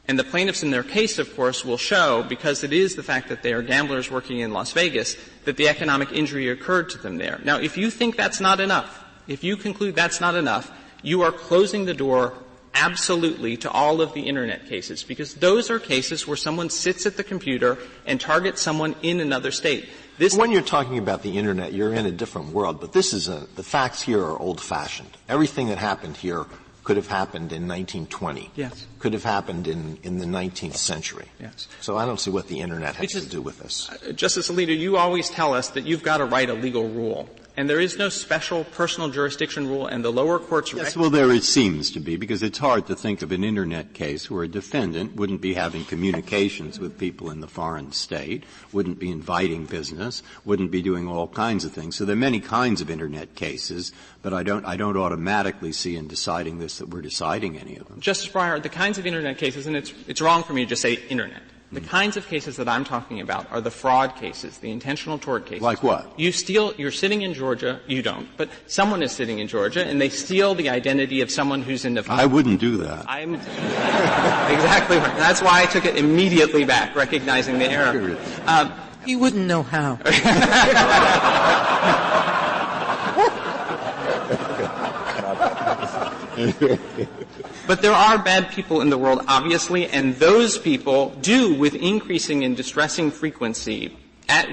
And the plaintiffs in their case, of course, will show, because it is the fact that they are gamblers working in Las Vegas, that the economic injury occurred to them there. Now, if you think that's not enough, if you conclude that's not enough, you are closing the door absolutely to all of the Internet cases, because those are cases where someone sits at the computer and targets someone in another state. When you're talking about the Internet, you're in a different world, but the facts here are old-fashioned. Everything that happened here could have happened in 1920. Yes. Could have happened in the 19th century. Yes. So I don't see what the Internet has to do with this. Justice Alito, you always tell us that you've got to write a legal rule. And there is no special personal jurisdiction rule, and the lower courts Yes, well, there it seems to be, because it's hard to think of an Internet case where a defendant wouldn't be having communications with people in the foreign state, wouldn't be inviting business, wouldn't be doing all kinds of things. So there are many kinds of Internet cases, but I don't automatically see in deciding this that we're deciding any of them. Justice Breyer, the kinds of Internet cases, and it's wrong for me to just say Internet. The kinds of cases that I'm talking about are the fraud cases, the intentional tort cases. Like what? You're sitting in Georgia, you don't, but someone is sitting in Georgia and they steal the identity of someone who's in Nevada. I wouldn't do that. I'm exactly right. That's why I took it immediately back, recognizing the error. You wouldn't know how. But there are bad people in the world, obviously, and those people do, with increasing and distressing frequency,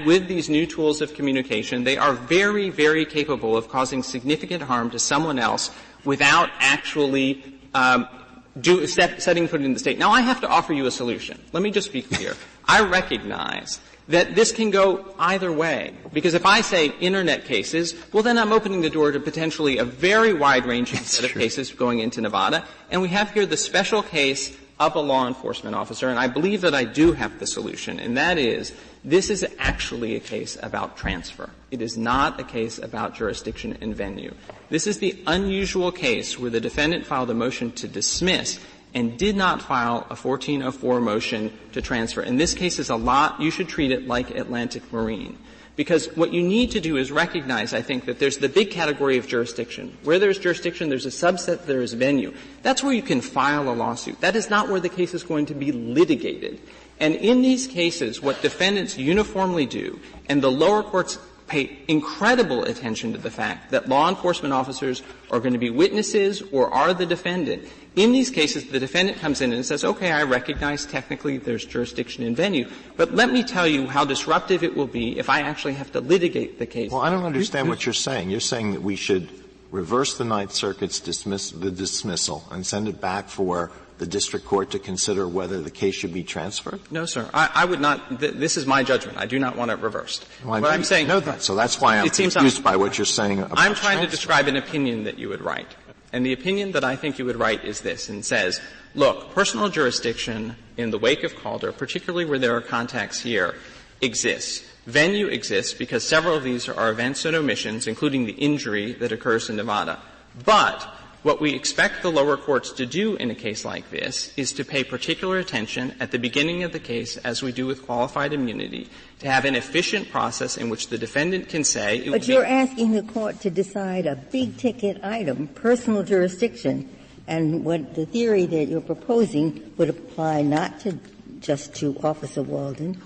with these new tools of communication, they are very, very capable of causing significant harm to someone else without actually setting foot in the state. Now, I have to offer you a solution. Let me just be clear. I recognize that this can go either way. Because if I say Internet cases, well, then I'm opening the door to potentially a very wide-ranging set of cases going into Nevada. And we have here the special case of a law enforcement officer, and I believe that I do have the solution, and that is this is actually a case about transfer. It is not a case about jurisdiction and venue. This is the unusual case where the defendant filed a motion to dismiss and did not file a 1404 motion to transfer. And this case is you should treat it like Atlantic Marine. Because what you need to do is recognize, I think, that there's the big category of jurisdiction. Where there's jurisdiction, there's a subset, there is venue. That's where you can file a lawsuit. That is not where the case is going to be litigated. And in these cases, what defendants uniformly do, and the lower courts pay incredible attention to the fact that law enforcement officers are going to be witnesses or are the defendant. In these cases, the defendant comes in and says, okay, I recognize technically there's jurisdiction in venue, but let me tell you how disruptive it will be if I actually have to litigate the case. Well, I don't understand what you're saying. You're saying that we should reverse the Ninth Circuit's dismissal and send it back for the district court to consider whether the case should be transferred? No, sir. I would not. This is my judgment. I do not want it reversed. Well, what I'm saying. Know that, so that's why I'm confused by what you're saying about I'm trying transfer. to describe an opinion that you would write. And the opinion that I think you would write is this, and says, look, personal jurisdiction in the wake of Calder, particularly where there are contacts here, exists. Venue exists because several of these are events and omissions, including the injury that occurs in Nevada. But what we expect the lower courts to do in a case like this is to pay particular attention at the beginning of the case, as we do with qualified immunity, to have an efficient process in which the defendant can say. But you're asking the court to decide a big-ticket item, personal jurisdiction, and what the theory that you're proposing would apply not to just to Officer Walden,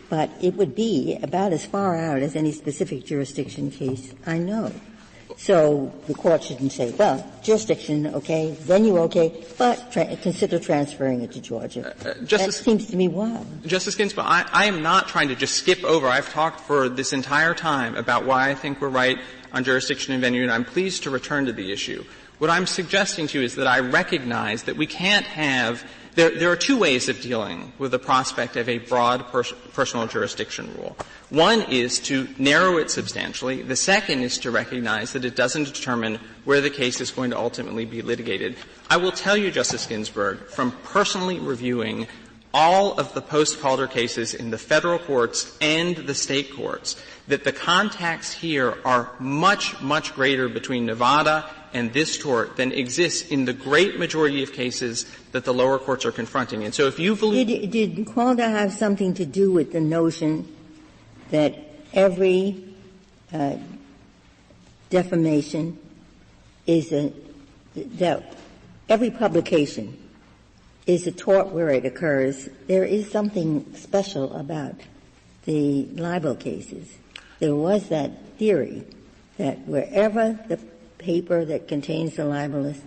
but it would be about as far out as any specific jurisdiction case I know. So the court shouldn't say, well, jurisdiction, okay, venue, okay, but consider transferring it to Georgia. That seems to me wild. Justice Ginsburg, I am not trying to just skip over. I've talked for this entire time about why I think we're right on jurisdiction and venue, and I'm pleased to return to the issue. What I'm suggesting to you is that I recognize that we can't have — there are two ways of dealing with the prospect of a broad personal jurisdiction rule. One is to narrow it substantially. The second is to recognize that it doesn't determine where the case is going to ultimately be litigated. I will tell you, Justice Ginsburg, from personally reviewing all of the post-Calder cases in the federal courts and the state courts, that the contacts here are much, much greater between Nevada and this tort than exists in the great majority of cases that the lower courts are confronting. And so if you believe — Did Calder have something to do with the notion that every defamation is that every publication is a tort where it occurs? There is something special about the libel cases. There was that theory that wherever the paper that contains the libelous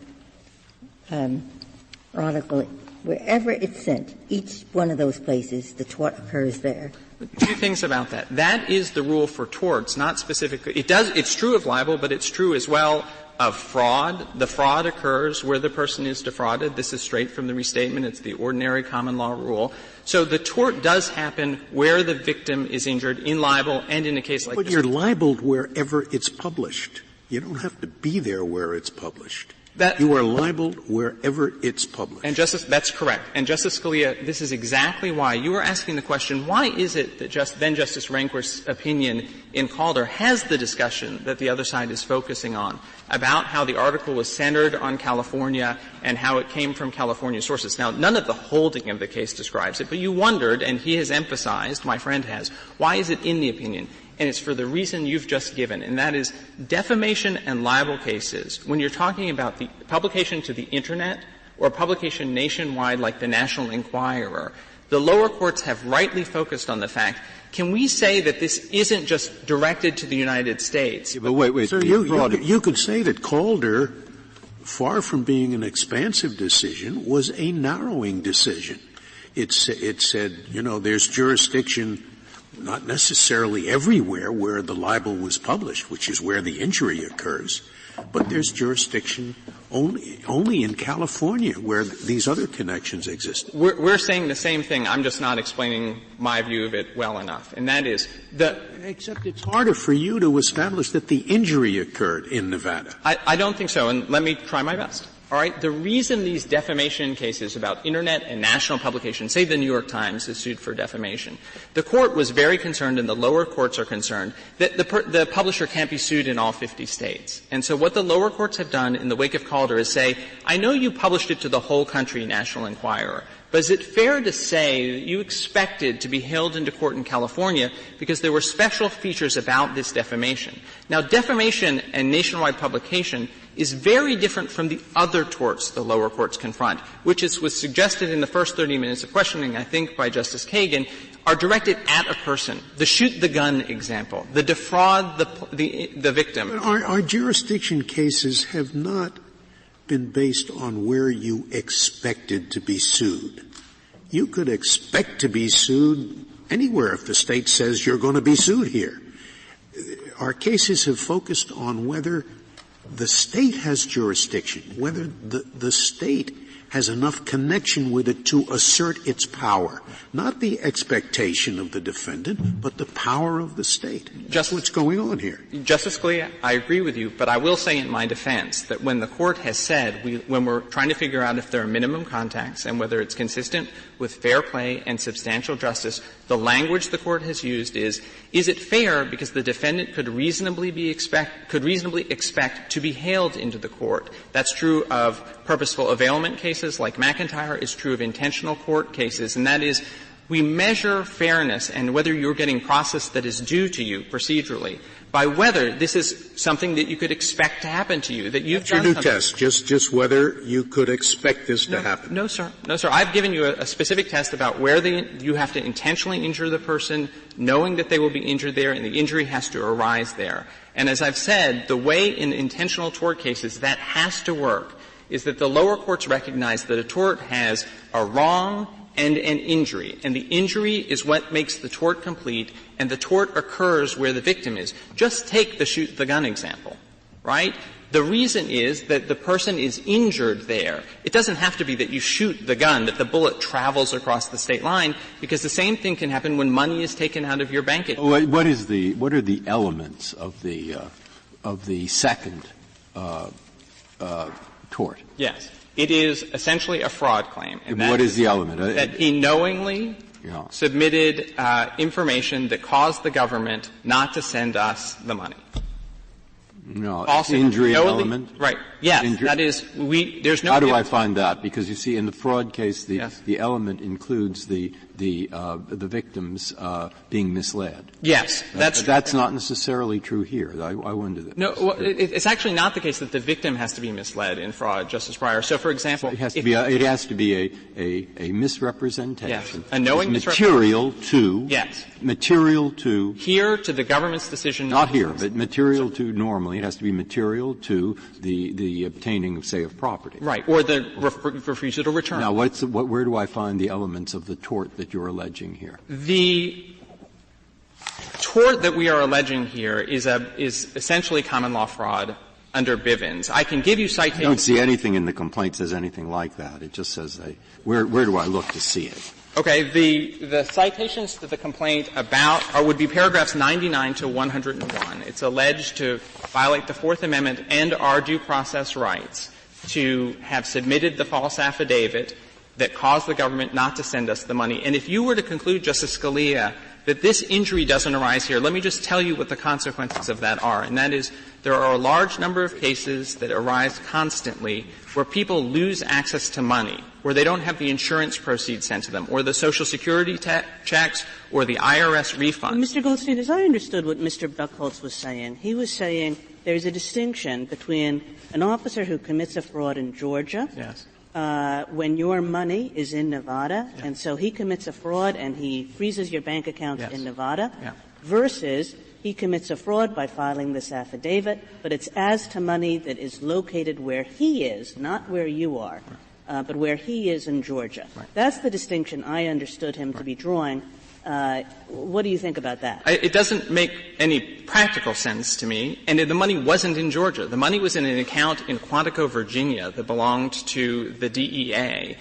article, wherever it's sent, each one of those places, the tort occurs there. Two things about that. That is the rule for torts, not specifically. It's true of libel, but it's true as well of fraud. The fraud occurs where the person is defrauded. This is straight from the restatement. It's the ordinary common law rule. So the tort does happen where the victim is injured in libel and in a case like this. But you're libeled wherever it's published. You don't have to be there where it's published. You are libeled wherever it's published. And that's correct. And Justice Scalia, this is exactly why you are asking the question, why is it that then Justice Rehnquist's opinion in Calder has the discussion that the other side is focusing on about how the article was centered on California and how it came from California sources. Now, none of the holding of the case describes it, but you wondered, and he has emphasized, my friend has, why is it in the opinion? And it's for the reason you've just given, and that is defamation and libel cases. When you're talking about the publication to the Internet or publication nationwide like the National Enquirer, the lower courts have rightly focused on the fact, can we say that this isn't just directed to the United States? Yeah, but wait. Sir, you could say that Calder, far from being an expansive decision, was a narrowing decision. It said, there's jurisdiction not necessarily everywhere where the libel was published, which is where the injury occurs, but there's jurisdiction only in California where these other connections exist. We're saying the same thing. I'm just not explaining my view of it well enough. And that is except it's harder for you to establish that the injury occurred in Nevada. I don't think so, and let me try my best. All right? The reason these defamation cases about Internet and national publications, say the New York Times is sued for defamation, the court was very concerned, and the lower courts are concerned, that the publisher can't be sued in all 50 states. And so what the lower courts have done in the wake of Calder is say, I know you published it to the whole country, National Enquirer, but is it fair to say that you expected to be hailed into court in California because there were special features about this defamation? Now, defamation and nationwide publication is very different from the other torts the lower courts confront, which was suggested in the first 30 minutes of questioning, I think, by Justice Kagan, are directed at a person. The shoot-the-gun example, the defraud the victim. But our jurisdiction cases have not been based on where you expected to be sued. You could expect to be sued anywhere if the state says you're going to be sued here. Our cases have focused on whether the state has jurisdiction, whether the state has enough connection with it to assert its power, not the expectation of the defendant, but the power of the state. That's what's going on here. Justice Scalia, I agree with you, but I will say in my defense that when the court has said, when we're trying to figure out if there are minimum contacts and whether it's consistent with fair play and substantial justice, the language the court has used is it fair because the defendant could reasonably expect to be hailed into the court? That's true of purposeful availment cases like McIntyre. It's true of intentional court cases, and that is we measure fairness and whether you're getting process that is due to you procedurally by whether this is something that you could expect to happen to you, that you've done something. That's your new test, just whether you could expect this to happen. No, sir. No, sir. I've given you a specific test about where you have to intentionally injure the person, knowing that they will be injured there, and the injury has to arise there. And as I've said, the way in intentional tort cases that has to work is that the lower courts recognize that a tort has a wrong and an injury, and the injury is what makes the tort complete, and the tort occurs where the victim is. Just take the shoot-the-gun example, right? The reason is that the person is injured there. It doesn't have to be that you shoot the gun, that the bullet travels across the state line, because the same thing can happen when money is taken out of your bank account. What are the elements of the second tort? Yes. It is essentially a fraud claim. And what is the element? That he knowingly submitted information that caused the government not to send us the money. No, also, injury element? Right. Yes. That is, there's no. How do I find that? Because you see, in the fraud case, the element includes the victims being misled. Yes, that's true. That's not necessarily true here. I wonder that. No, well, it's actually not the case that the victim has to be misled in fraud, Justice Breyer. So, for example, it has to be a misrepresentation. Yes, a knowing material to. Yes. Material to. Here to the government's decision. Not here, but material to normally. It has to be material to the obtaining, say, of property. Right. Or the refusal to return. Now, where do I find the elements of the tort that you're alleging here? The tort that we are alleging here is essentially common law fraud under Bivens. I can give you citations. I don't see anything in the complaint says anything like that. It just says where do I look to see it? Okay. The citations to the complaint would be paragraphs 99 to 101. It's alleged to violate the Fourth Amendment and our due process rights to have submitted the false affidavit that caused the government not to send us the money. And if you were to conclude, Justice Scalia, that this injury doesn't arise here, let me just tell you what the consequences of that are. And that is, there are a large number of cases that arise constantly where people lose access to money, where they don't have the insurance proceeds sent to them, or the Social Security checks, or the IRS refund. Well, Mr. Goldstein, as I understood what Mr. Buchholz was saying, he was saying there's a distinction between an officer who commits a fraud in Georgia. Yes. When your money is in Nevada, and so he commits a fraud and he freezes your bank account in Nevada, versus he commits a fraud by filing this affidavit, but it's as to money that is located where he is, not where you are, but where he is in Georgia. Right. That's the distinction I understood him to be drawing. What do you think about that? It doesn't make any practical sense to me, and the money wasn't in Georgia. The money was in an account in Quantico, Virginia that belonged to the DEA.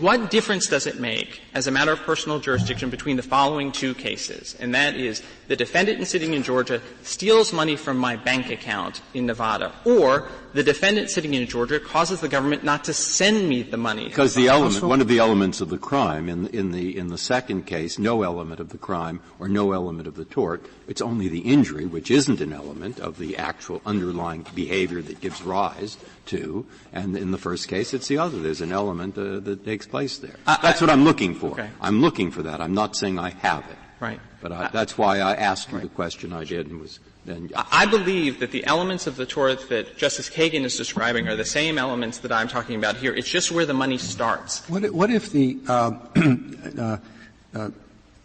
What difference does it make as a matter of personal jurisdiction between the following two cases? And that is the defendant sitting in Georgia steals money from my bank account in Nevada, or the defendant sitting in Georgia causes the government not to send me the money. Because one of the elements of the crime in the second case, no element of the crime or no element of the tort, it's only the injury, which isn't an element of the actual underlying behavior that gives rise to, and in the first case it's the other. There's an element that takes place there. That's what I'm looking for. Okay. I'm looking for that. I'm not saying I have it. Right. But that's why I asked you the question I did and was then. I believe that the elements of the tort that Justice Kagan is describing are the same elements that I'm talking about here. It's just where the money starts. What if the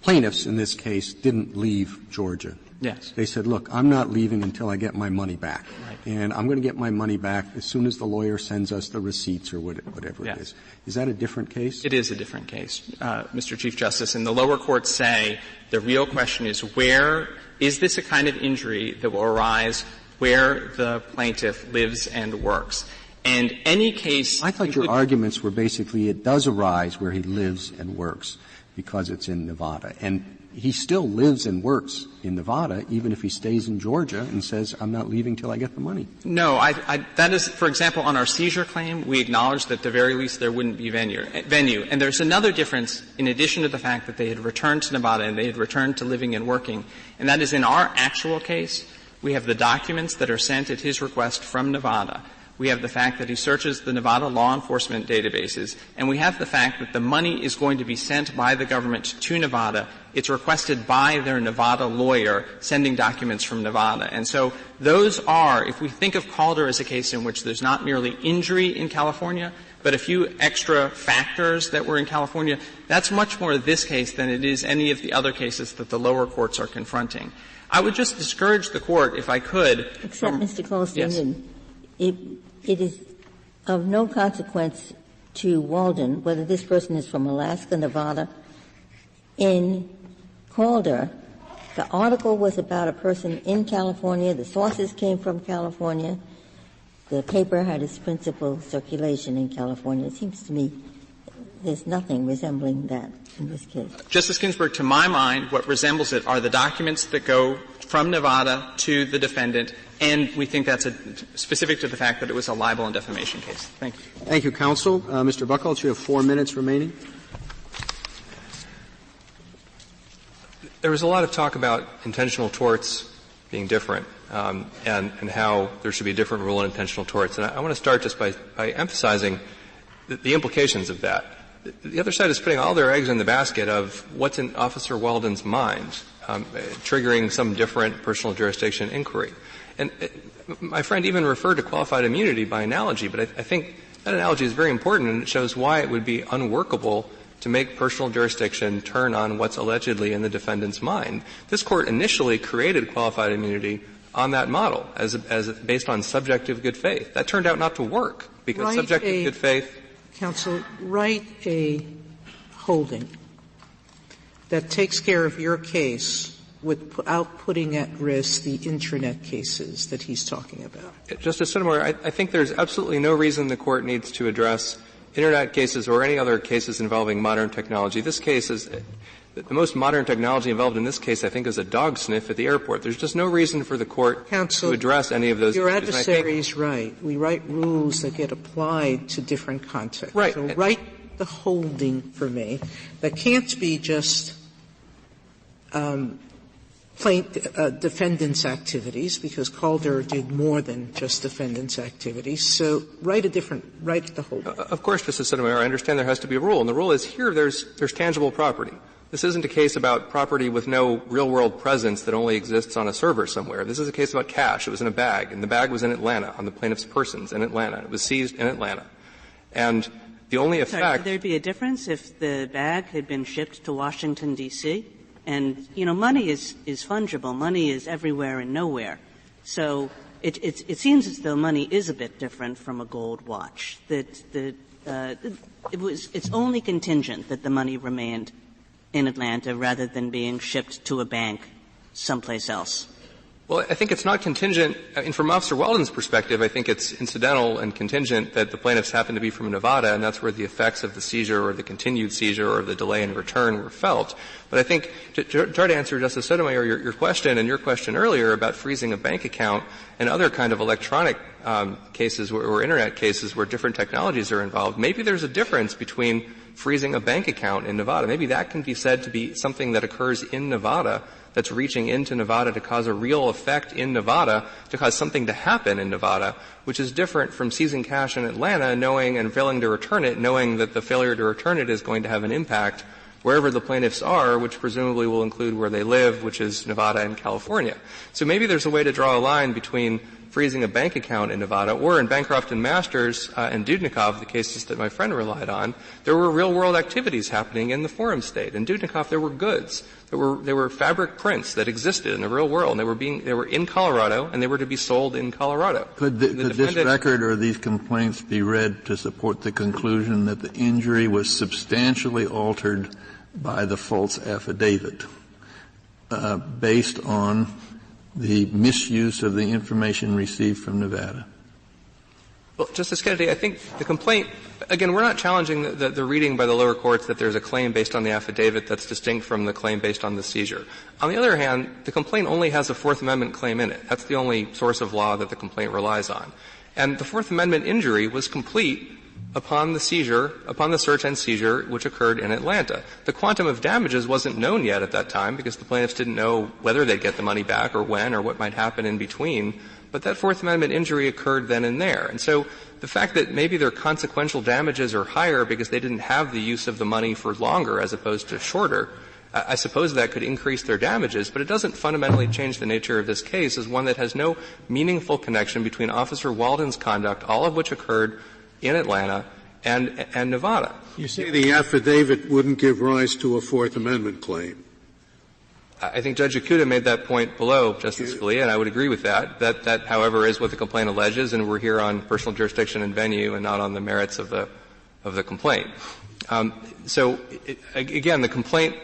plaintiffs in this case didn't leave Georgia? Yes. They said, look, I'm not leaving until I get my money back. Right. And I'm going to get my money back as soon as the lawyer sends us the receipts or whatever yes. it is. Is that a different case? It is a different case, Mr. Chief Justice. And the lower courts say the real question is where is this a kind of injury that will arise where the plaintiff lives and works? And any case — I thought your arguments were basically it does arise where he lives and works because it's in Nevada. And he still lives and works in Nevada, even if he stays in Georgia and says, I'm not leaving till I get the money. No, that is, for example, on our seizure claim, we acknowledge that at the very least there wouldn't be venue. And there's another difference in addition to the fact that they had returned to Nevada and they had returned to living and working. And that is in our actual case, we have the documents that are sent at his request from Nevada. We have the fact that he searches the Nevada law enforcement databases, and we have the fact that the money is going to be sent by the government to Nevada. It's requested by their Nevada lawyer sending documents from Nevada. And so those are, if we think of Calder as a case in which there's not merely injury in California, but a few extra factors that were in California, that's much more this case than it is any of the other cases that the lower courts are confronting. I would just discourage the Court, if I could. Except, Mr. Colston, yes. It is of no consequence to Walden whether this person is from Alaska, Nevada. In Calder, the article was about a person in California. The sources came from California. The paper had its principal circulation in California. It seems to me there's nothing resembling that in this case. Justice Ginsburg, to my mind, what resembles it are the documents that go from Nevada to the defendant, and we think that's specific to the fact that it was a libel and defamation case. Thank you. Thank you, counsel. Mr. Buchholz, you have 4 minutes remaining. There was a lot of talk about intentional torts being different, and how there should be a different rule in intentional torts. And I want to start just by emphasizing the implications of that. The other side is putting all their eggs in the basket of what's in Officer Walden's mind, triggering some different personal jurisdiction inquiry. And my friend even referred to qualified immunity by analogy, but I think that analogy is very important, and it shows why it would be unworkable to make personal jurisdiction turn on what's allegedly in the defendant's mind. This Court initially created qualified immunity on that model as based on subjective good faith. That turned out not to work because subjective good faith. Counsel, write a holding that takes care of your case without putting at risk the Internet cases that he's talking about. Justice Sotomayor, I think there's absolutely no reason the Court needs to address Internet cases or any other cases involving modern technology. This case is the most modern technology involved in this case, I think, is a dog sniff at the airport. There's just no reason for the Court to address any of those your issues. Your adversary is right. We write rules that get applied to different contexts. Right. So write the holding for me. That can't be just defendant's activities, because Calder did more than just defendant's activities. So write the holding. Of course, Justice Sotomayor, I understand there has to be a rule. And the rule is here there's tangible property. This isn't a case about property with no real-world presence that only exists on a server somewhere. This is a case about cash. It was in a bag, and the bag was in Atlanta, on the plaintiff's persons in Atlanta. It was seized in Atlanta. And the only effect — Sorry, would there be a difference if the bag had been shipped to Washington, D.C.? And, money is fungible. Money is everywhere and nowhere. So it seems as though money is a bit different from a gold watch. It's only contingent that the money remained in Atlanta rather than being shipped to a bank someplace else. Well, I think it's not contingent. And from Officer Walden's perspective, I think it's incidental and contingent that the plaintiffs happen to be from Nevada, and that's where the effects of the seizure or the continued seizure or the delay in return were felt. But I think to try to answer Justice Sotomayor your question and your question earlier about freezing a bank account and other kind of electronic cases or Internet cases where different technologies are involved, maybe there's a difference between freezing a bank account in Nevada. Maybe that can be said to be something that occurs in Nevada that's reaching into Nevada to cause a real effect in Nevada, to cause something to happen in Nevada, which is different from seizing cash in Atlanta, knowing and failing to return it, knowing that the failure to return it is going to have an impact wherever the plaintiffs are, which presumably will include where they live, which is Nevada and California. So maybe there's a way to draw a line between freezing a bank account in Nevada, or in Bancroft and Masters and Dudnikov, the cases that my friend relied on, there were real-world activities happening in the forum state. In Dudnikov, there were goods. There were fabric prints that existed in the real world, and they were in Colorado, and they were to be sold in Colorado. Could this record or these complaints be read to support the conclusion that the injury was substantially altered by the false affidavit, based on the misuse of the information received from Nevada? Well, Justice Kennedy, I think the complaint, again, we're not challenging the reading by the lower courts that there's a claim based on the affidavit that's distinct from the claim based on the seizure. On the other hand, the complaint only has a Fourth Amendment claim in it. That's the only source of law that the complaint relies on. And the Fourth Amendment injury was complete upon the search and seizure which occurred in Atlanta. The quantum of damages wasn't known yet at that time because the plaintiffs didn't know whether they'd get the money back or when or what might happen in between. But that Fourth Amendment injury occurred then and there. And so the fact that maybe their consequential damages are higher because they didn't have the use of the money for longer as opposed to shorter, I suppose that could increase their damages, but it doesn't fundamentally change the nature of this case as one that has no meaningful connection between Officer Walden's conduct, all of which occurred in Atlanta, and Nevada. You say the affidavit wouldn't give rise to a Fourth Amendment claim. I think Judge Ikuda made that point below, Justice Scalia, and I would agree with that. That, however, is what the complaint alleges, and we're here on personal jurisdiction and venue and not on the merits of the complaint. Again, the complaint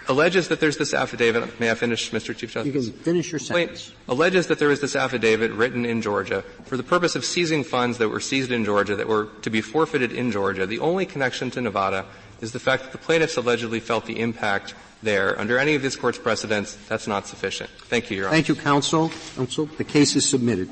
alleges that there's this affidavit. May I finish, Mr. Chief Justice? You can finish your sentence. Alleges that there is this affidavit written in Georgia for the purpose of seizing funds that were seized in Georgia that were to be forfeited in Georgia. The only connection to Nevada is the fact that the plaintiffs allegedly felt the impact there. Under any of this Court's precedents, that's not sufficient. Thank you, Your Honor. Thank you, counsel. The case is submitted.